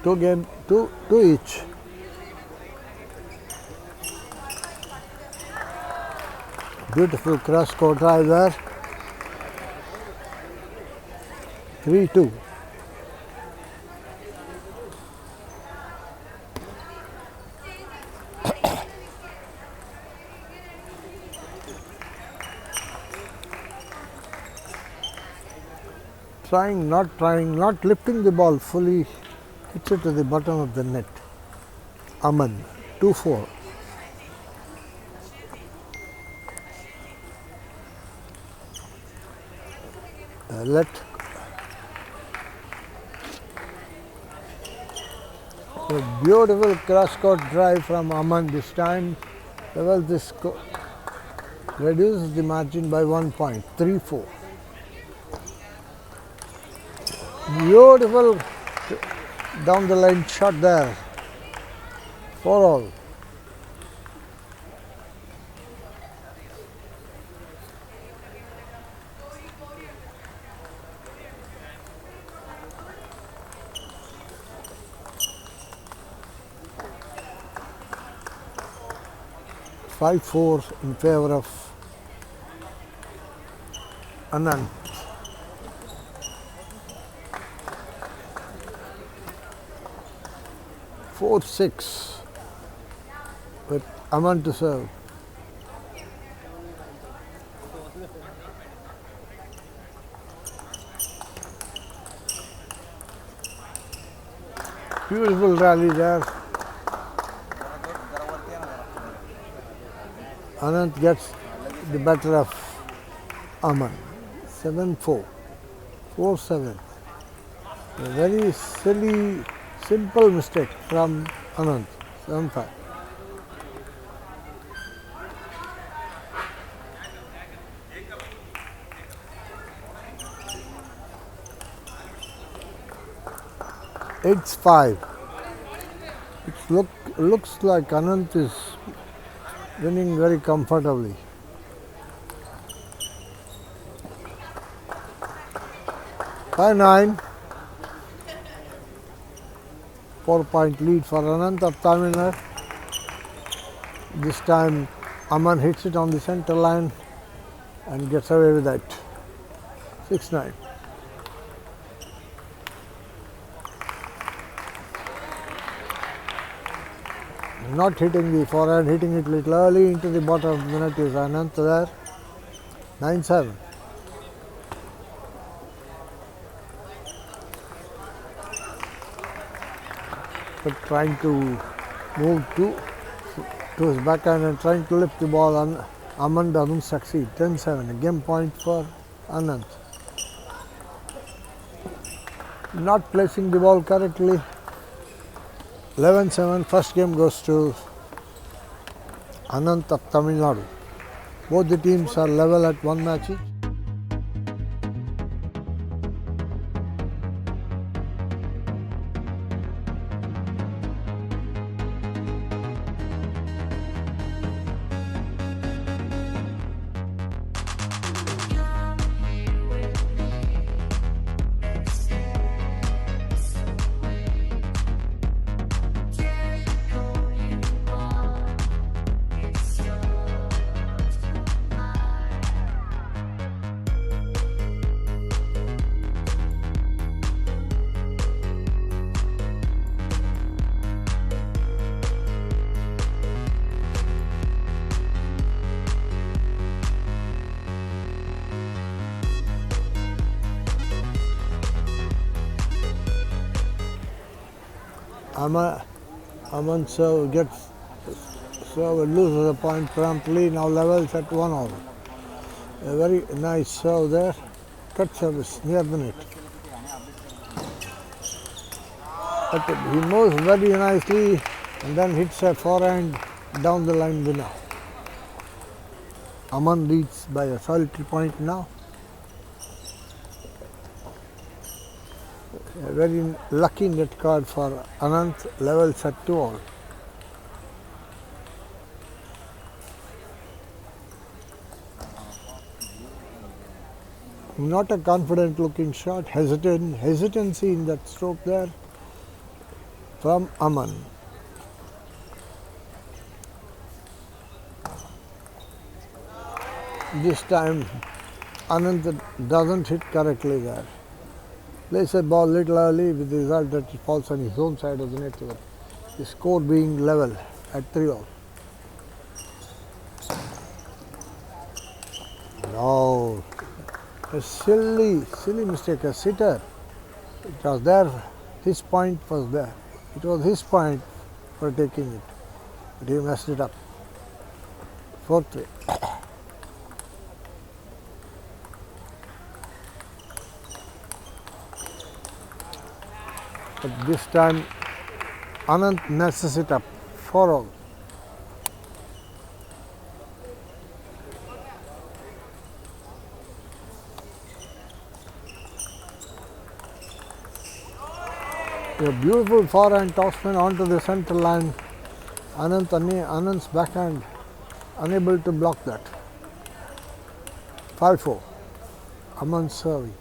Two each. Beautiful cross-court drive there. 3-2. Not lifting the ball fully, hits it to the bottom of the net. Aman, 2-4. A beautiful cross-court drive from Aman this time. Reduces the margin by 1 point, 3-4. Beautiful down the line shot there. 4-all. Five-4 in favor of Anand. Four, 6 with Aman to serve. Beautiful rally there. Anand gets the better of Aman. 7-4, 4-7. A very silly, simple mistake from Anand. 7-5. It's 5. It looks like Anand is winning very comfortably. 5-9. 4-point lead for Anand of Tamil Nadu. This time Aman hits it on the center line and gets away with that. 6-9. Not hitting the forehand, hitting it little early into the bottom of the net is Anand there. 9-7. But trying to move to his backhand and trying to lift the ball, and Aman doesn't succeed. 10-7. A game point for Anand. Not placing the ball correctly. 11-7. First game goes to Anand of Tamil Nadu. Both the teams are level at 1 match each. Aman serve gets serve loses a point promptly. Now levels at 1-all. A very nice serve there. Cut service near the net. But he moves very nicely and then hits a forehand down the line winner. Aman leads by a solitary point now. A very lucky net card for Anant, levels at 2-all. Not a confident looking shot, hesitancy in that stroke there from Aman. This time Anand doesn't hit correctly there. Plays a ball little early with the result that it falls on his own side of the net. The score being level at 3-all. No, a silly mistake, a sitter. It was there, his point was there. It was his point for taking it, but he messed it up. 4-3. But this time Anant messes it up. 4-all. A beautiful forehand topspin onto the center line. Anand's backhand unable to block that. 5-4. Aman serving.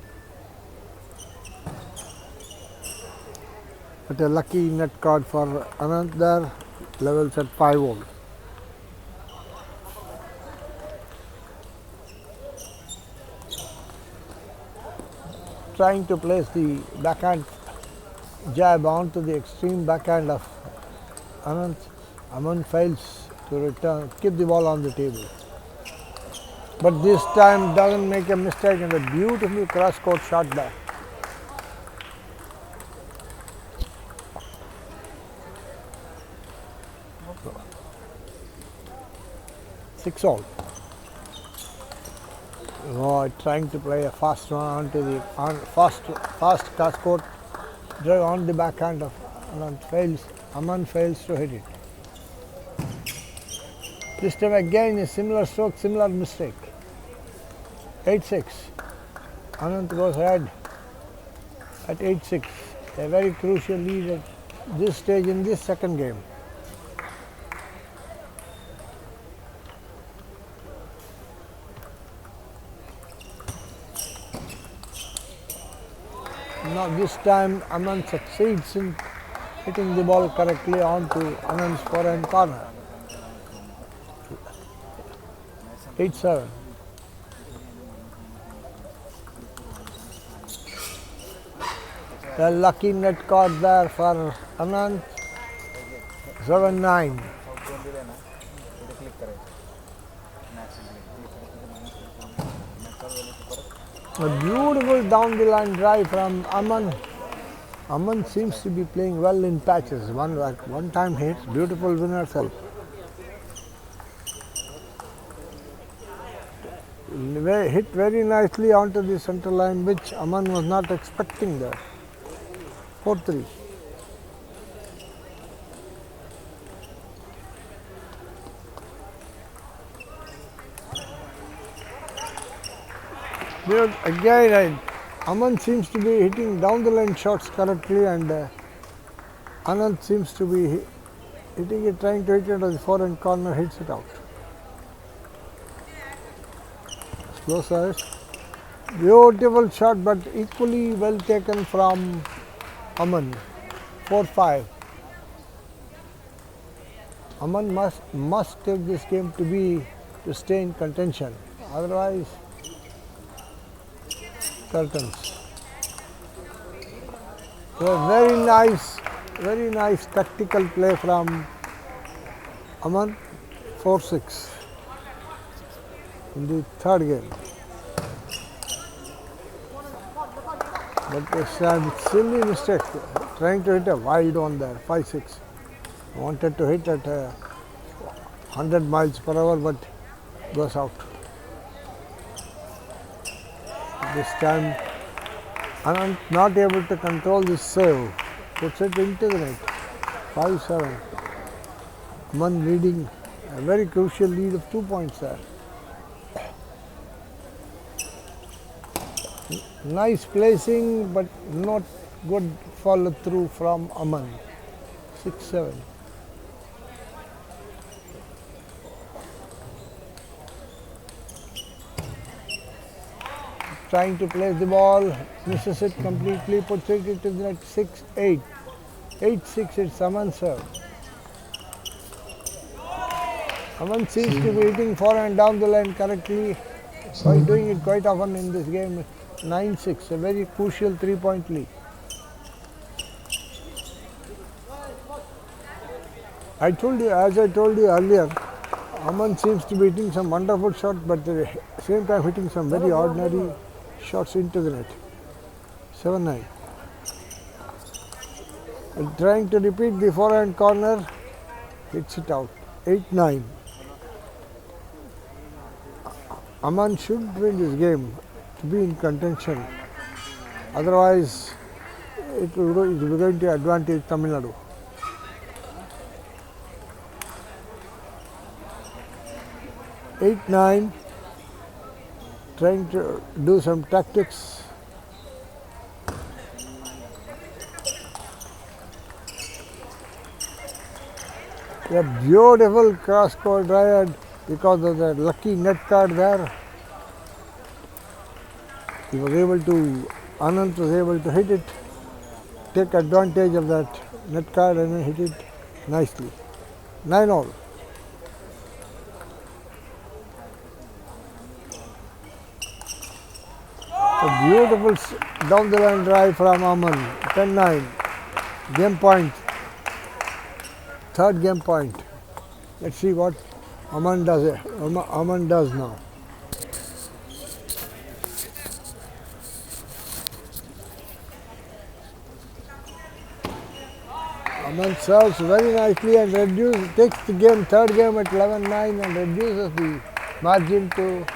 But a lucky net card for Anand there. Levels at 5-all. Trying to place the backhand jab onto the extreme backhand of Anand. Aman fails to return, keep the ball on the table. But this time doesn't make a mistake and a beautiful cross-court shot back. Six all. Oh, trying to play a fast one onto the fast cross-court drive on the backhand of Anand fails. Aman fails to hit it. This time again a similar stroke, similar mistake. 8-6. Anand goes ahead at 8-6. A very crucial lead at this stage in this second game. Now this time Aman succeeds in hitting the ball correctly onto Anand's forehand corner. 8-7. A lucky net caught there for Anand. 7-9. A beautiful down the line drive from Aman. Aman seems to be playing well in patches. One time hit, beautiful winner help. Hit very nicely onto the center line, which Aman was not expecting there. 4-3. Again, Aman seems to be hitting down the line shots correctly, and Anand seems to be hitting it, trying to hit it on the forehand corner, hits it out. Slow service. Beautiful shot, but equally well taken from Aman. 4-5. Aman must take this game to stay in contention. Otherwise, curtains. So very nice tactical play from Aman. 4-6 in the third game. But it's a silly mistake. Trying to hit a wide on there, 5-6. Wanted to hit at 100 miles per hour, but goes out. This time, I'm not able to control this serve. Puts it into the net. 5-7. Aman leading a very crucial lead of 2 points there. Nice placing, but not good follow through from Aman. 6-7. Trying to place the ball, misses it completely, puts it into the net. 6-8. 8-6, it's Aman's serve. Aman seems to be hitting forehand down the line correctly. By doing it quite often in this game. 9-6, a very crucial 3-point lead. As I told you earlier, Aman seems to be hitting some wonderful shots, but at the same time hitting some very ordinary shots into the net. 7-9. Trying to repeat the forehand corner, hits it out. 8-9. Aman should win this game to be in contention. Otherwise, it will be going to advantage Tamil Nadu. Eight, 9. Trying to do some tactics. A beautiful cross-court drive because of the lucky net card there. He was able to, Anand was able to hit it, take advantage of that net card and then hit it nicely. 9-all. A beautiful down the line drive from Aman. 10-9. Game point. Third game point. Let's see what Aman does now. Aman serves very nicely and takes the game, third game at 11-9 and reduces the margin to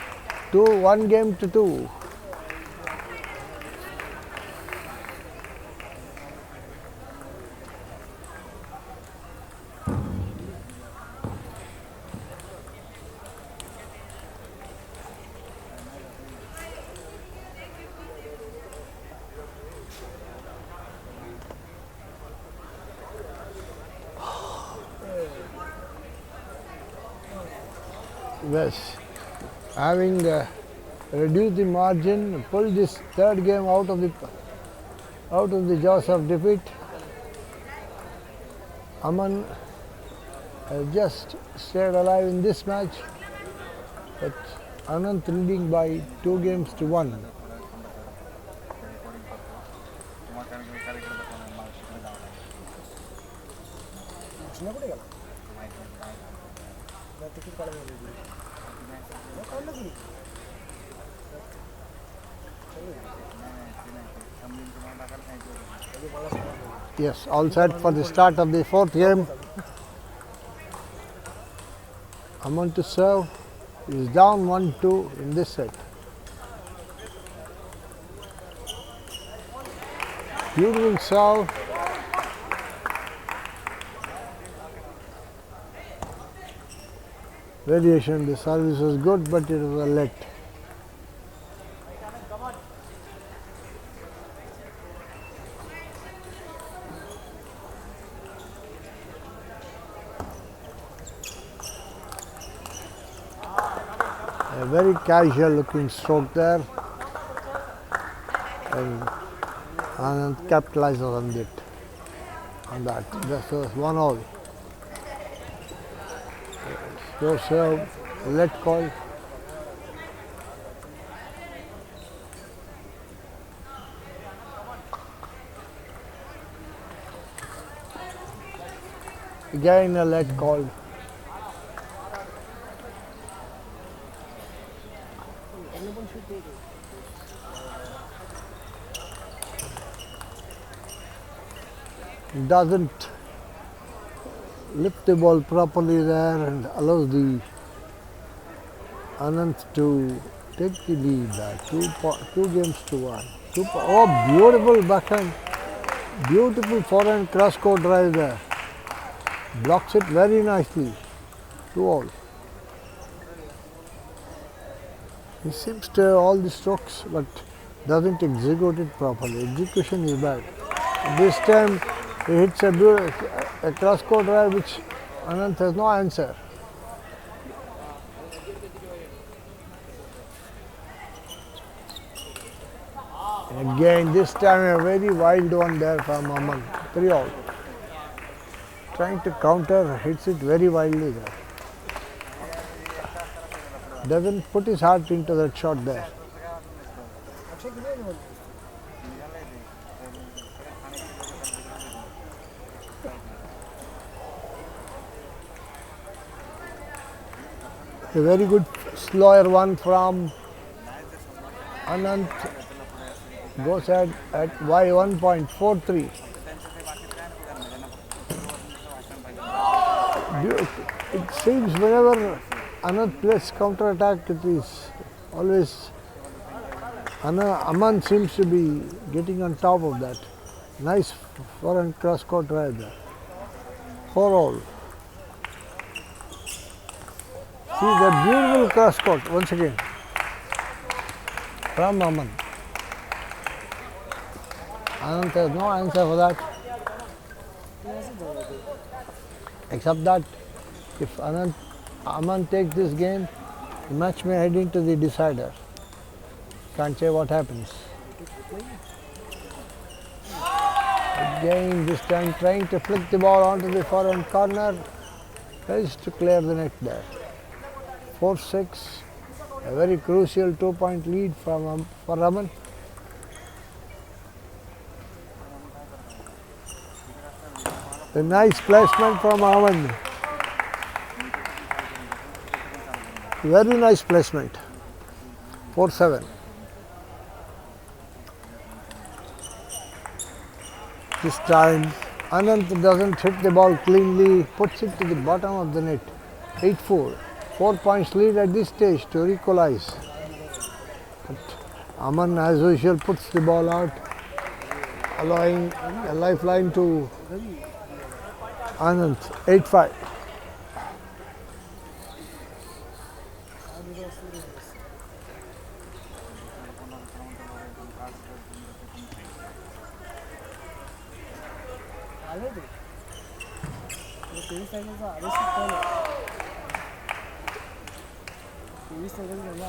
1 game to 2. Yes, having reduced the margin, pulled this third game out of the jaws of defeat. Aman has just stayed alive in this match, but Anand leading by 2 games to 1. Yes, all set for the start of the 4th game. Aman to serve. He is down 1-2 in this set. Beautiful serve. Variation, the service was good, but it was a let. A very casual looking stroke there, and Anand capitalizes on it. On that, that was 1-all. So serve, let call. Again a let call. doesn't lift the ball properly there and allows the Anant to take the lead there. Two games to one. Oh, beautiful backhand. Beautiful forehand cross-court drive there. Blocks it very nicely. 2-all. He seems to have all the strokes but doesn't execute it properly. Execution is bad. This time he hits a cross-court drive which Anant has no answer. And again, this time a very wild one there from Aman. 3-all. Trying to counter, hits it very wildly there. Doesn't put his heart into that shot there. A very good slower one from Anant. Goes at Y1.43. It seems whenever Anant plays counter attack, it is always Aman seems to be getting on top of that. Nice forehand cross court drive there. 4-all. See the beautiful cross court once again from Aman. Anant has no answer for that. Except that if Aman takes this game, the match may head into the decider. Can't say what happens. Again, this time trying to flick the ball onto the forehand corner. Tries to clear the net there. 4-6. A very crucial 2-point lead for Aman. A nice placement from Aman. Very nice placement. 4-7. This time Anant doesn't hit the ball cleanly, puts it to the bottom of the net. 8-4. 4 points lead at this stage to equalize. But Aman as usual puts the ball out, allowing a lifeline to Anant. 8-5.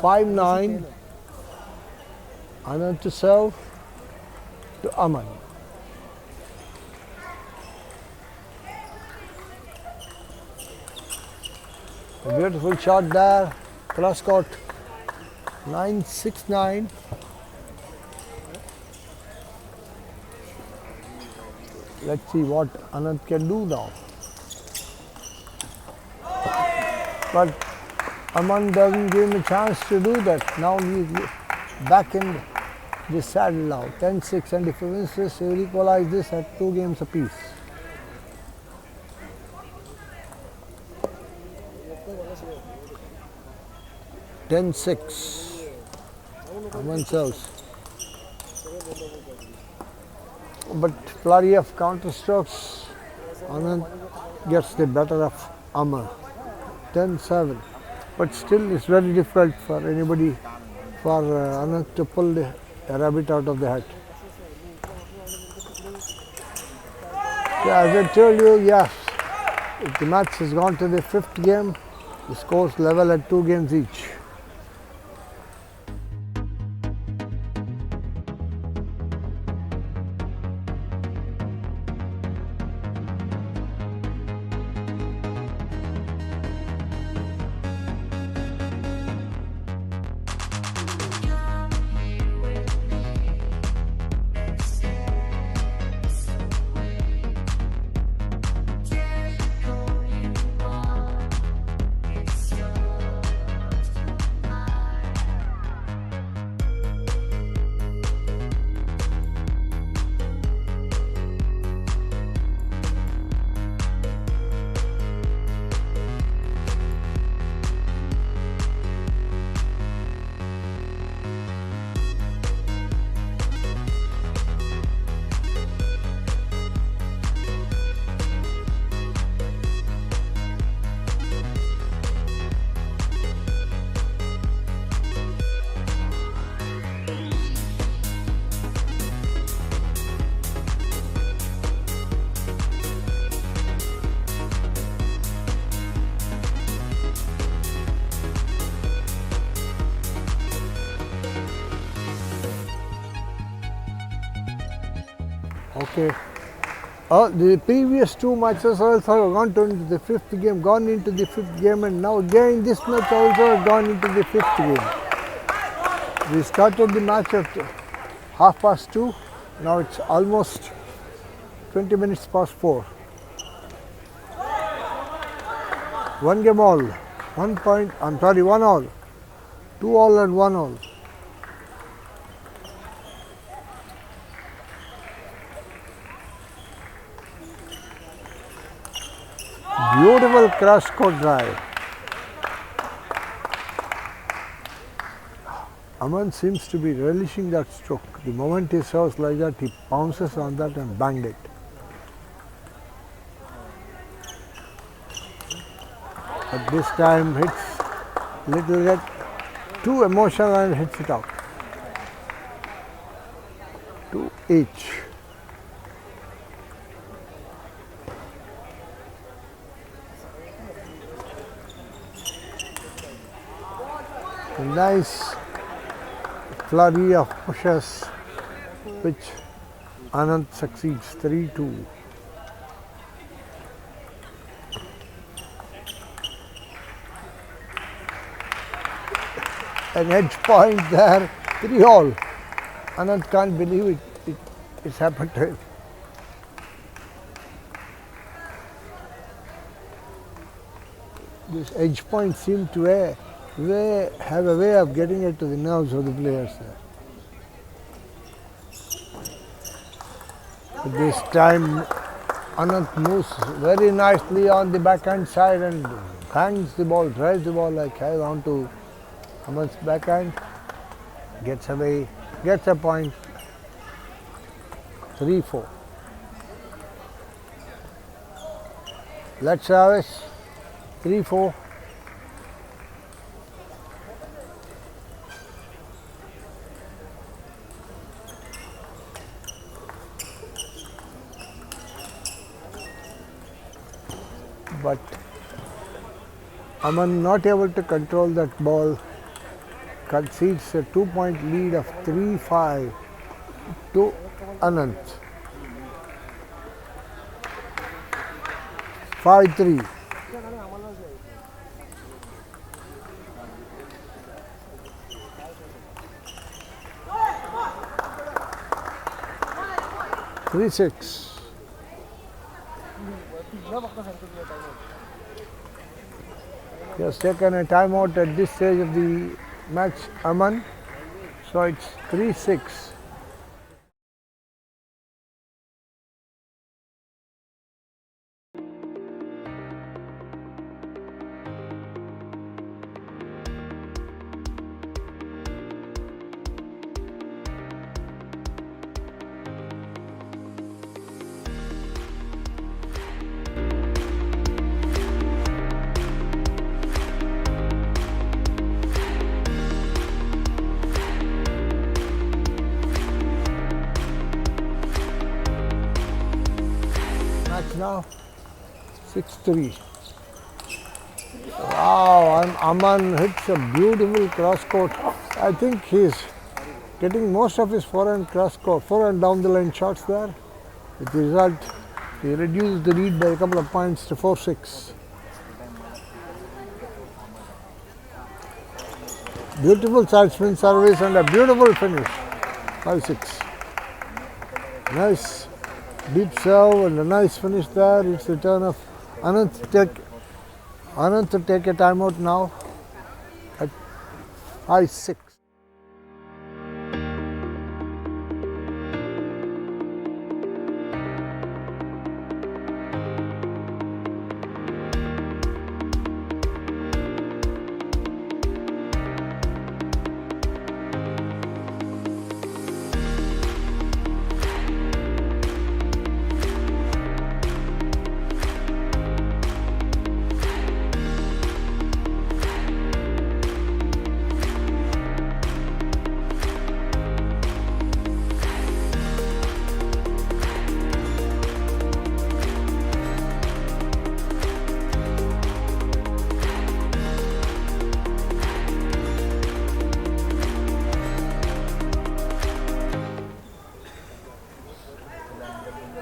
Five 9. Anant to serve to Aman. A beautiful shot there. Cross court. 9-6-9. Let's see what Anant can do now. But Aman doesn't give him a chance to do that. Now he's back in the saddle now. 10-6, and if he wins this, he will equalize this at 2 games apiece. (10-6). Aman serves. But flurry of counter strokes, Anant gets the better of Aman. 10-7. But still it's very difficult for anybody, for Anant to pull the rabbit out of the hat. Yeah, as I told you, yes, if the match has gone to the 5th game, the scores level at 2 games each. Okay. The previous two matches also gone into the fifth game, and now again this match also gone into the fifth game. We started the match at 2:30. Now it's almost 20 minutes past 4. 1 game all, 1 point, 1 all, 2 all and 1 all. Beautiful cross-court drive. Aman seems to be relishing that stroke. The moment he serves like that, he pounces on that and banged it. But this time hits little bit too emotional and hits it out. 2 each. A nice flurry of pushes, which Anand succeeds 3-2. An edge point there, 3 all. Anand can't believe it's happened to him. This edge point seemed to have a way of getting it to the nerves of the players there. But this time Anand moves very nicely on the backhand side and hangs the ball, drives the ball like hell onto Aman's backhand, gets away, gets a point, 3-4. Let's service, 3-4. But Aman not able to control that ball, concedes a 2-point lead of 3-5 to Anand. 5-3. Three-six. He has taken a timeout at this stage of the match, Aman. So it's 3-6. Now 6-3. Wow, and Aman hits a beautiful cross court. I think he's getting most of his forehand down the line shots there. With the result, he reduced the lead by a couple of points to 4-6. Beautiful side spin service and a beautiful finish. 5-6. Nice deep serve and a nice finish there. It's the turn of Anand to take a timeout now at 5-6.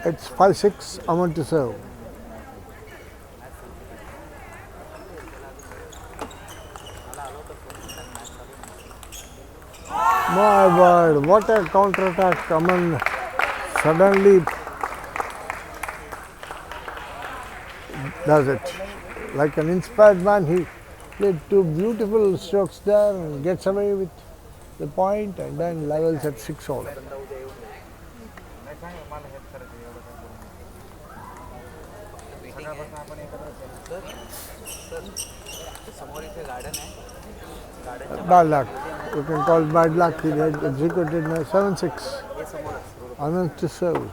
It's 5-6, Aman to serve. My word, what a counter-attack. Aman suddenly does it. Like an inspired man, he played two beautiful strokes there and gets away with the point and then levels at 6 all. Bad luck. You can call bad luck. He had executed 7-6. Anand to serve.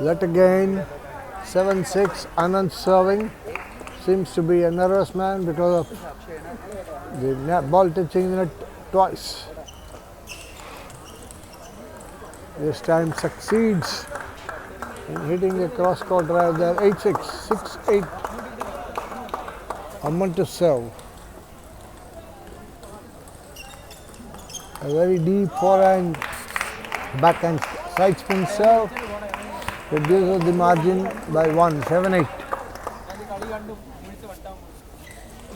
Let again, 7-6, Anand serving. Seems to be a nervous man because of the ball touching net twice. This time succeeds in hitting a cross-court drive there. 8-6, 6-8. Aman to serve. A very deep forehand, backhand side spin serve. Reduces the margin by 1, 7-8.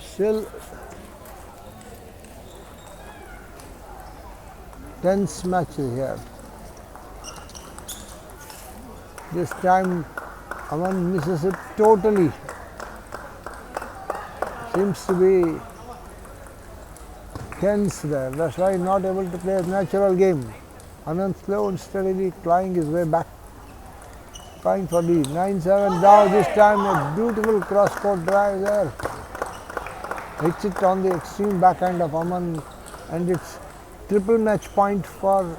Still tense matches here. This time Aman misses it totally. Seems to be tense there. That's why not able to play a natural game. Anand slow and steadily clawing his way back. Trying for the 9-7 down. This time a beautiful cross-court drive there. Hits it on the extreme backhand of Aman and it's triple match point for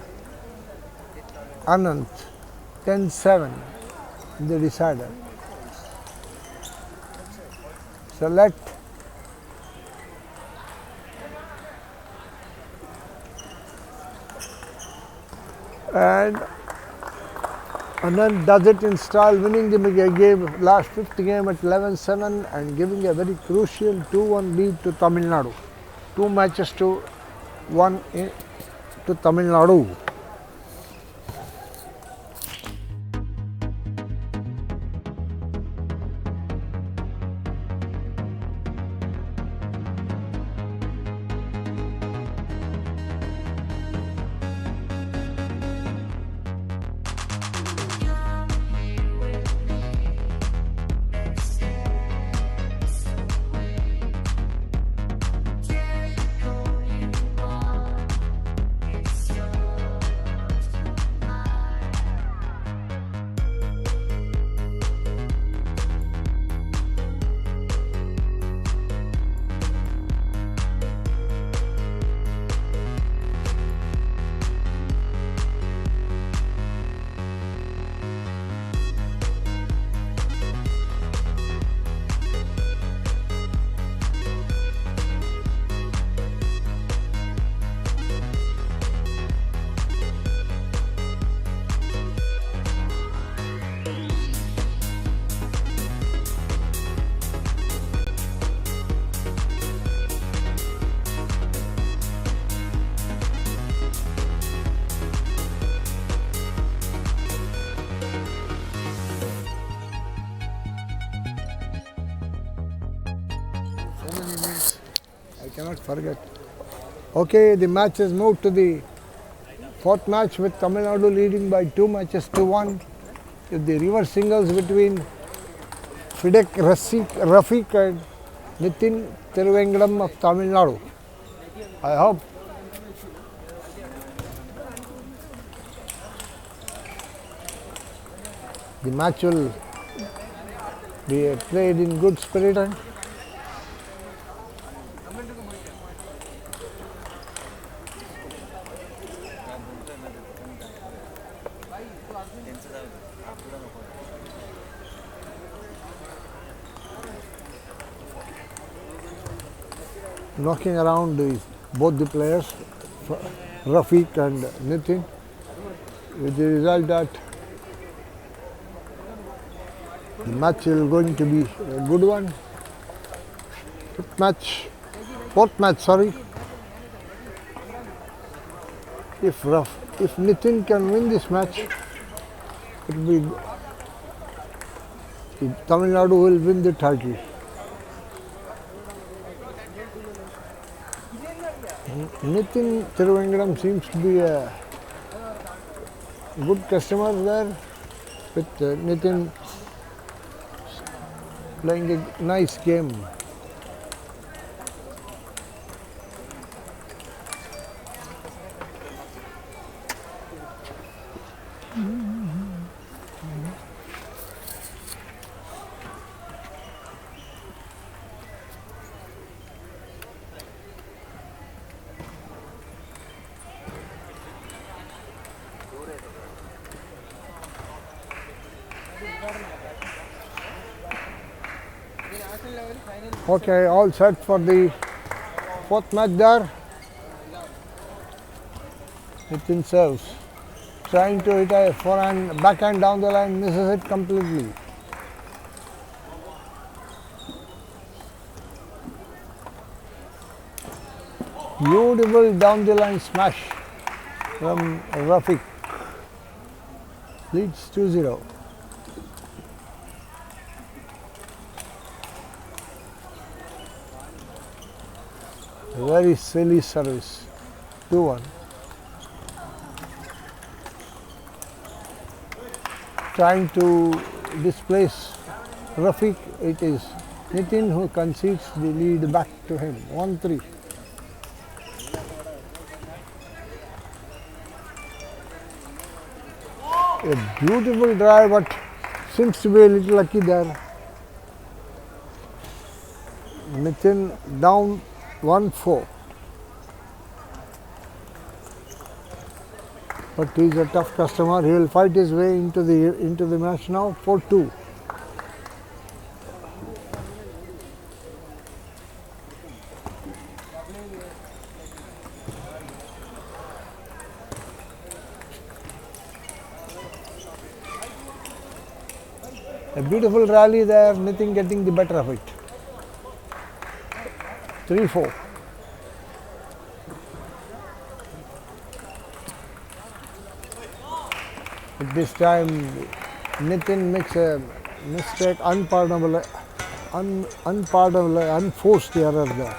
Anand. 10-7 the decider. So let and Anand does it in style, winning the game, last fifth game at 11-7 and giving a very crucial 2-1 lead to Tamil Nadu. 2 matches to 1 to Tamil Nadu. Cannot forget. Okay, the match has moved to the fourth match with Tamil Nadu leading by 2 matches to 1. With the reverse singles between Fidel Rafiq and Nitin TVP of Tamil Nadu. I hope the match will be played in good spirit. And knocking around both the players, Rafiq and Nitin, with the result that the match is going to be a good one. Fourth match, sorry. If Nitin can win this match, it will be Tamil Nadu will win the title. Nitin Thiruvengadam seems to be a good customer there, with Nitin playing a nice game. Okay, all set for the fourth match there. Nitin serves, trying to hit a forehand, backhand down the line, misses it completely. Beautiful down the line smash from Rafiq. Leads 2-0. Very silly service. 2-1. Trying to displace Rafiq, it is Nitin who concedes the lead back to him. 1-3. A beautiful drive, but seems to be a little lucky there. Nitin down 1-4. But he is a tough customer. He will fight his way into the match now. 4-2. A beautiful rally there. Nitin getting the better of it. 3-4. At this time, Nitin makes a mistake, unpardonable, unforced error there.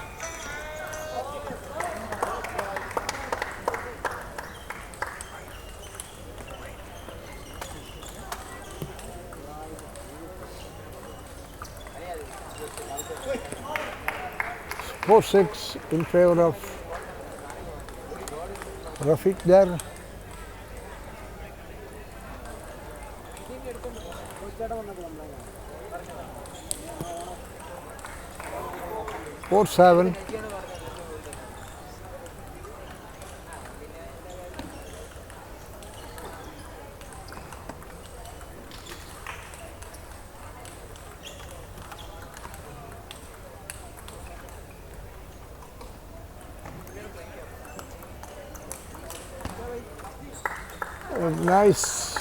Score 6 in favor of Rafiq there. Four 7. A nice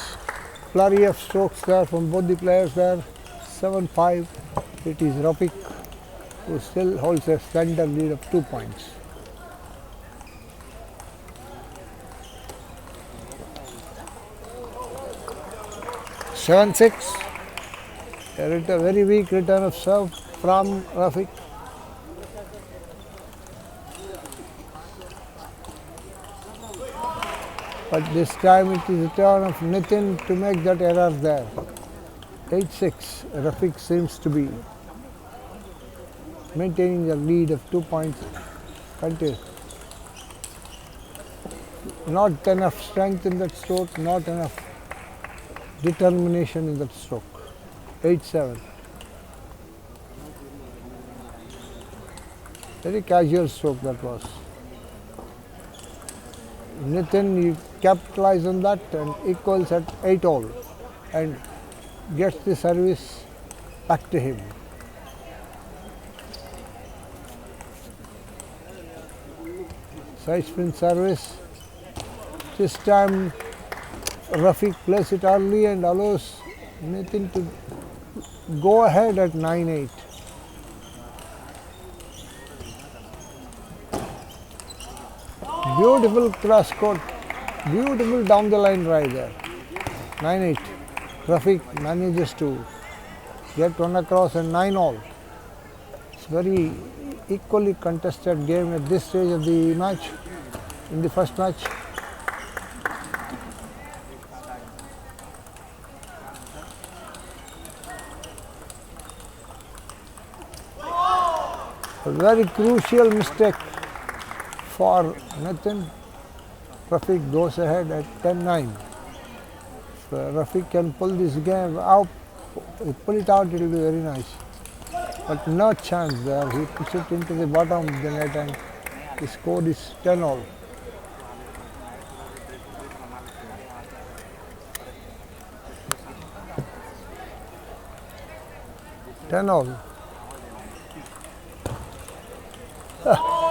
flurry of strokes there from both the players there. 7-5. It is Rafiq who still holds a standard lead of 2 points. Seven 6. A very weak return of serve from Rafiq. But this time it is the turn of Nitin to make that error there. 8-6. Rafiq seems to be maintaining the lead of 2 points. Not enough strength in that stroke, not enough determination in that stroke. 8-7. Very casual stroke that was. Nitin, you capitalize on that and equals at 8-all and gets the service back to him. Side spin service. This time Rafiq plays it early and allows Nitin to go ahead at 9-8. Beautiful cross court, beautiful down the line right there. 9-8. Rafiq manages to get one across and 9-all. It's very equally contested game at this stage of the match, in the first match. A very crucial mistake for Nitin. Rafiq goes ahead at 10-9. If Rafiq can pull this game out, pull it out, it will be very nice. But no chance there. He puts it into the bottom of the net and the score is 10-all.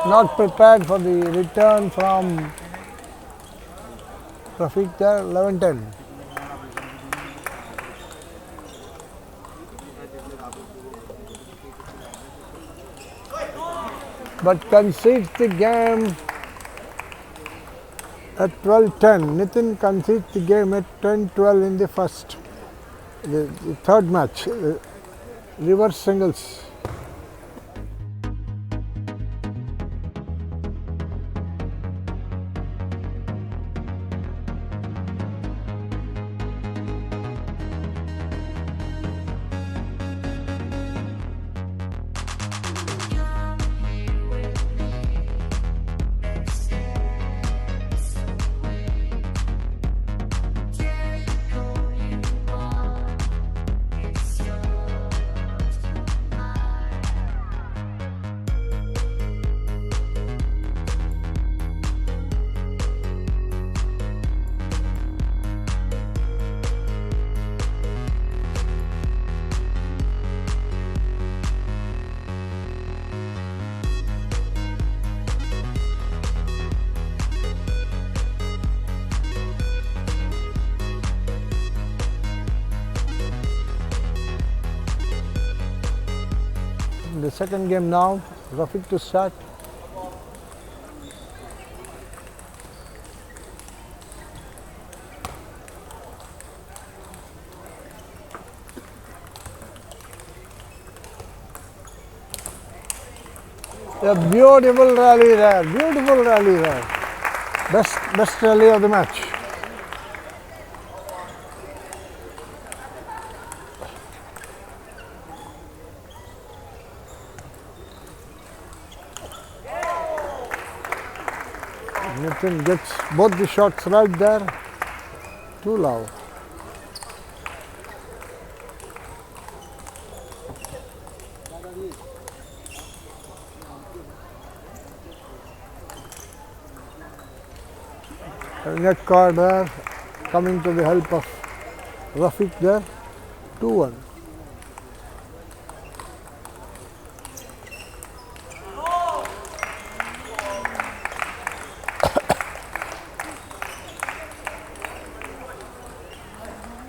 Not prepared for the return from Rafiq there, 11-10. But concedes the game at 12-10. Nitin concedes the game at 10-12 in the first, the third match, reverse singles. The second game now, Rafiq to start. A beautiful rally there, beautiful rally there. Best rally of the match. Nitin gets both the shots right there. Too low. Net card there, coming to the help of Rafiq there. 2-1.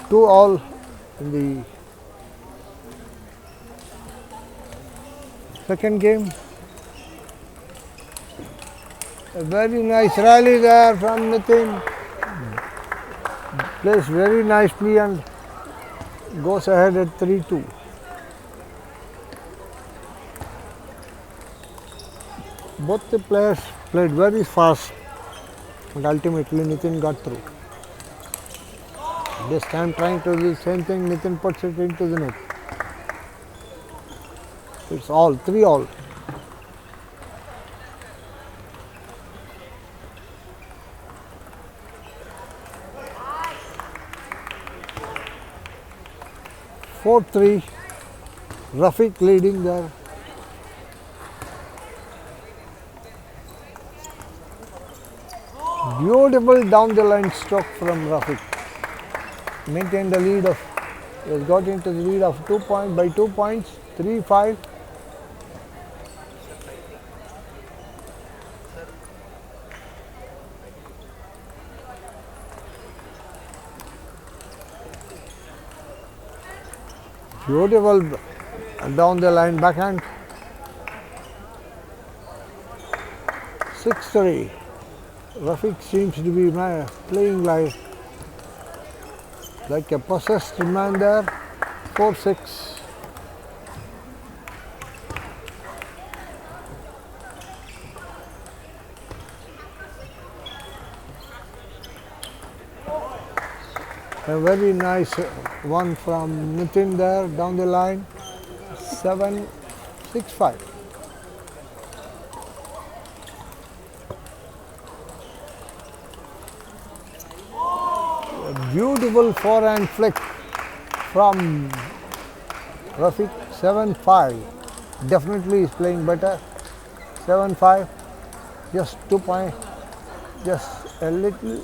Two all in the second game. A very nice rally there from Nitin. Plays very nicely and goes ahead at 3-2. Both the players played very fast and ultimately Nitin got through. This time trying to do the same thing, Nitin puts it into the net. It's all, 3-all. (4-3), Rafiq leading there. Beautiful down the line stroke from Rafiq. Maintained the lead of, has got into the lead of 2 points by 2 points, 3-5. Beautiful down the line backhand. 6-3. Rafiq seems to be playing like a possessed man there. 4-6. A very nice one from Nitin there down the line. 7-6-5. A beautiful forehand flick from Rafiq. 7-5. Definitely is playing better. 7-5. Just 2 points. Just a little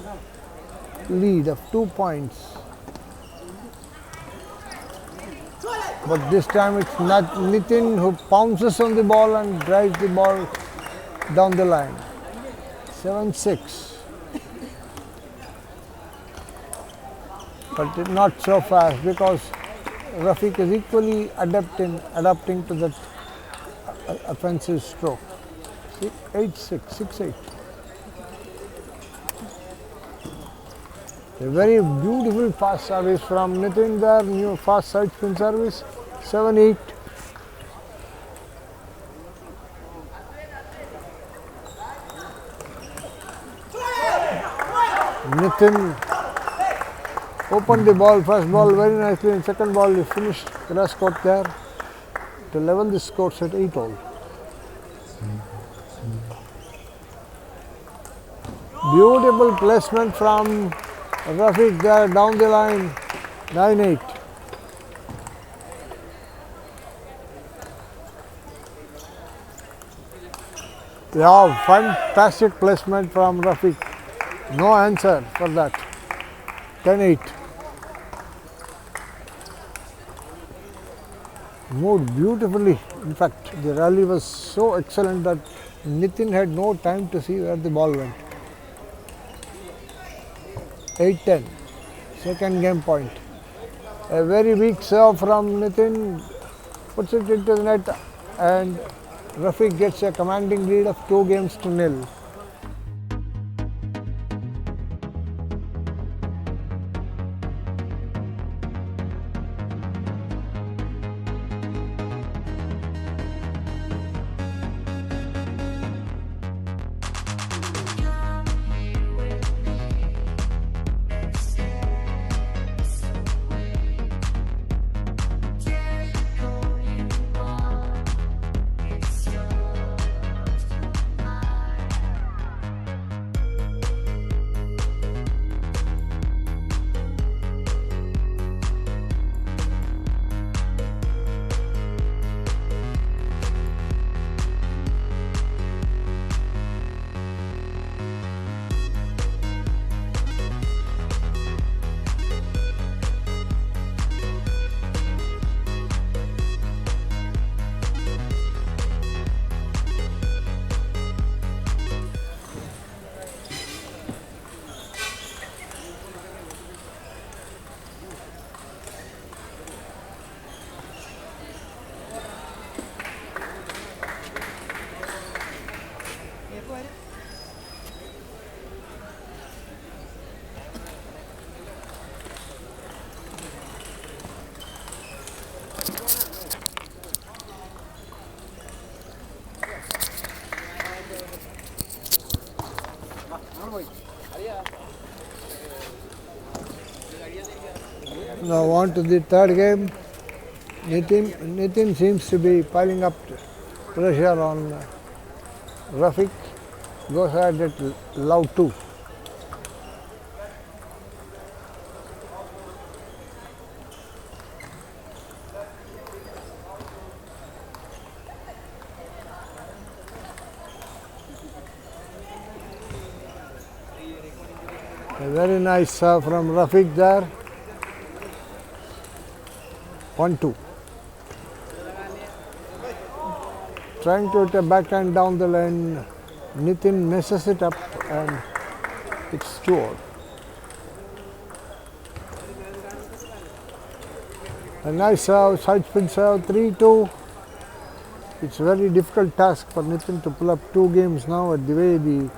lead of 2 points. But this time it's not Nitin who pounces on the ball and drives the ball down the line. 7-6. But not so fast because Rafiq is equally adapting to that offensive stroke. 8-6, 6-8. A very beautiful fast service from Nitin there, new fast side spin service. 7-8. Nitin opened the ball, first ball very nicely, and second ball he finished grass court there to level the scores at 8 all. Beautiful placement from Rafiq there down the line. 9-8. Yeah, fantastic placement from Rafiq. No answer for that. 10-8. Moved beautifully. In fact, the rally was so excellent that Nitin had no time to see where the ball went. 8-10. Second game point. A very weak serve from Nitin. Puts it into the net and Rafiq gets a commanding lead of 2-0. Now on to the third game. Nitin seems to be piling up pressure on Rafiq. Goes ahead at love 2. A very nice serve from Rafiq there. 1-2. Trying to hit a backhand down the lane. Nitin messes it up and it's 2 all. A nice serve, side spin serve, 3-2. It's a very difficult task for Nitin to pull up 2 games now at the way the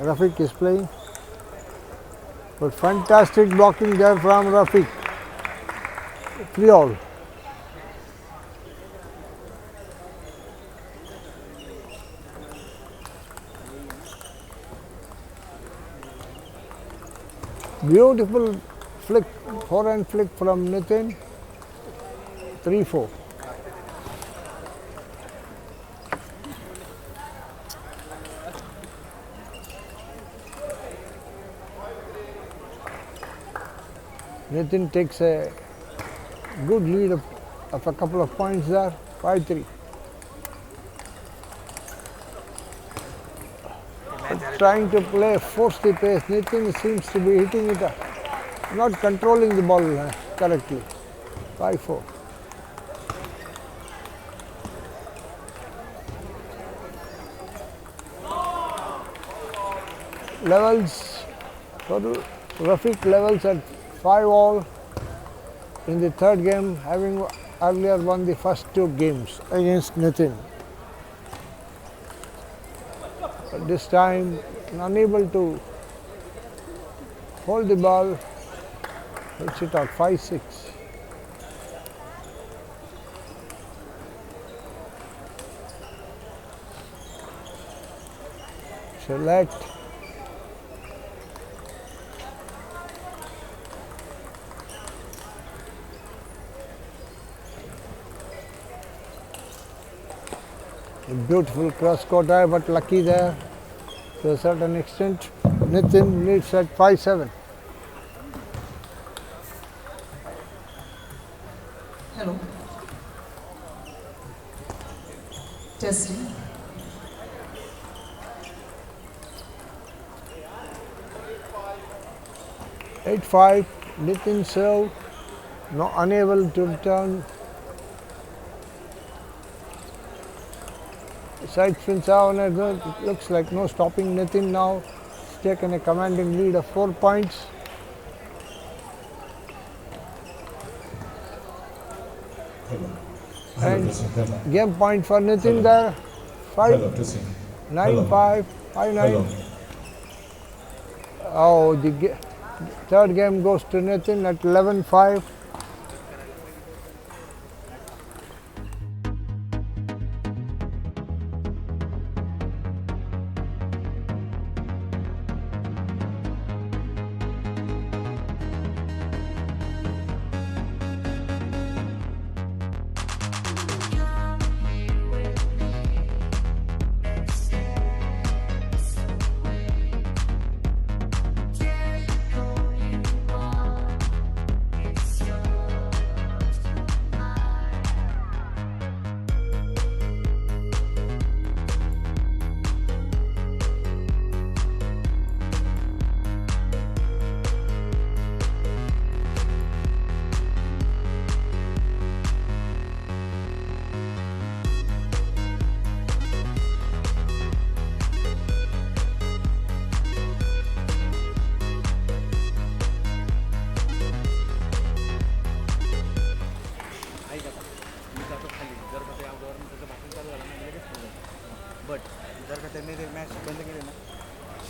Rafiq is playing. But fantastic blocking there from Rafiq. 3-all. Beautiful flick, forehand flick from Nitin. 3-4. Nitin takes a good lead of a couple of points there, 5-3. Trying to play, force the pace. Nitin seems to be hitting it, not controlling the ball correctly. 5-4. Levels, total Rafiq levels at 5-all in the third game, having earlier won the first 2 games against Nitin. But this time unable to hold the ball, hits it out 5-6. Select. A beautiful cross-court eye, but lucky there to a certain extent. Nitin leads at 5-7. Hello. Testing. Eight 5. Nitin serve, no, unable to return. Side spin serve, and it looks like no stopping Nitin now. He's taken a commanding lead of 4 points. And game point for Nitin there. 9-5, 5-9. Oh, the third game goes to Nitin at 11-5.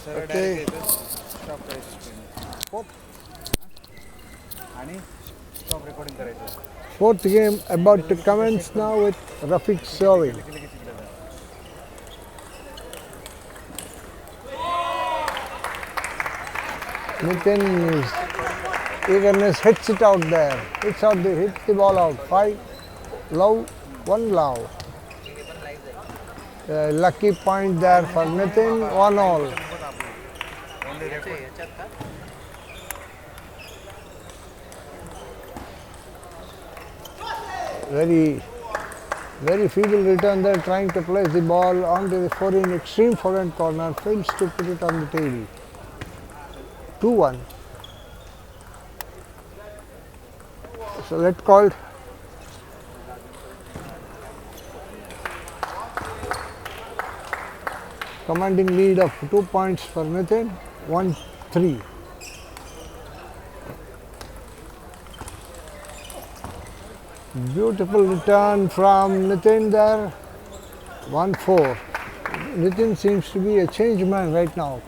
Okay. Fourth game about to commence now with Rafiq serving. Nitin's eagerness hits it out there. Hits the ball out. 5 low, 1 low. Lucky point there for Nitin. 1-all. Very feeble return there, trying to place the ball onto the forehand, extreme forehand corner, fails to put it on the table. 2-1. So that called. Commanding lead of 2 points for Nitin, Beautiful return from Nitin there. 1-4. Nitin seems to be a changed man right now.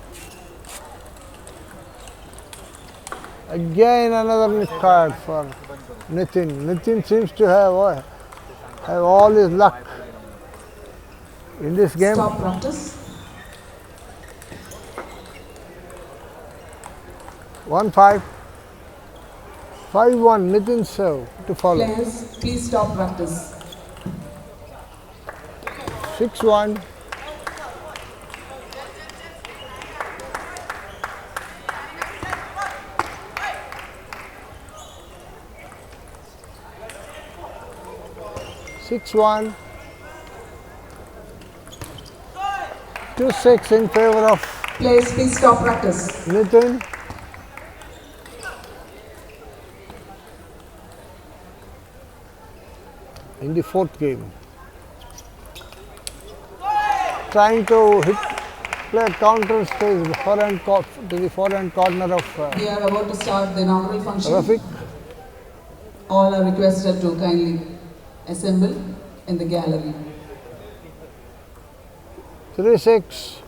Again another nick card for Nitin. Nitin seems to have all his luck in this game. Stop practice. 1-5. 5-1. Nitin serve to follow. Players, please stop practice. 6-1. 6-1. 2-6 in favor of Players, please stop practice. Nitin. In the fourth game. Trying to play counters to the forehand corner of We are about to start the inaugural function. Rafiq. All are requested to kindly assemble in the gallery. 3-6.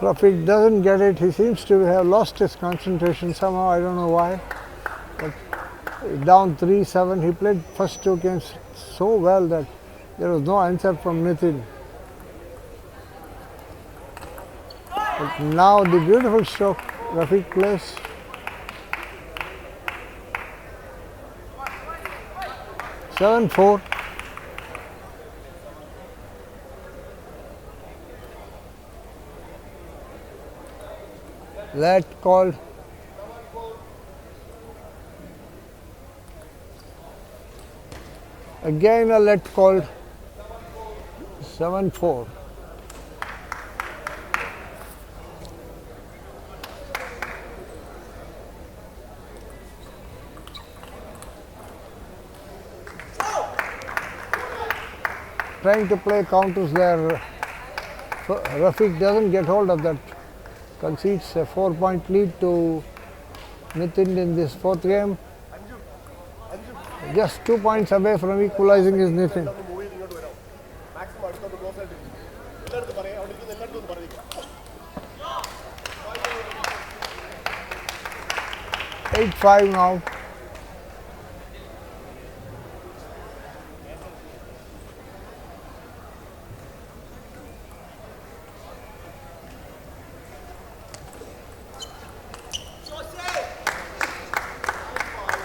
Rafiq doesn't get it. He seems to have lost his concentration somehow. I don't know why. But down 3-7, he played first two games so well that there was no answer from Nitin. But now the beautiful stroke Rafiq plays. Seven-4. Let called. Again a let called. 7-4. Trying to play counters there. Rafiq doesn't get hold of that. Concedes a 4-point lead to Nitin in this fourth game. Just 2 points away from equalizing is Nitin. 8-5 now.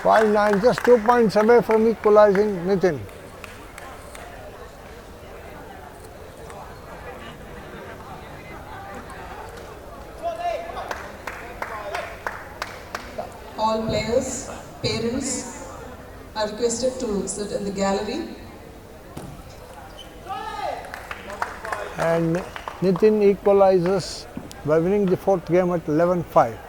Five nine, just 2 points away from equalizing Nitin. All players, parents are requested to sit in the gallery. And Nitin equalizes by winning the fourth game at 11-5.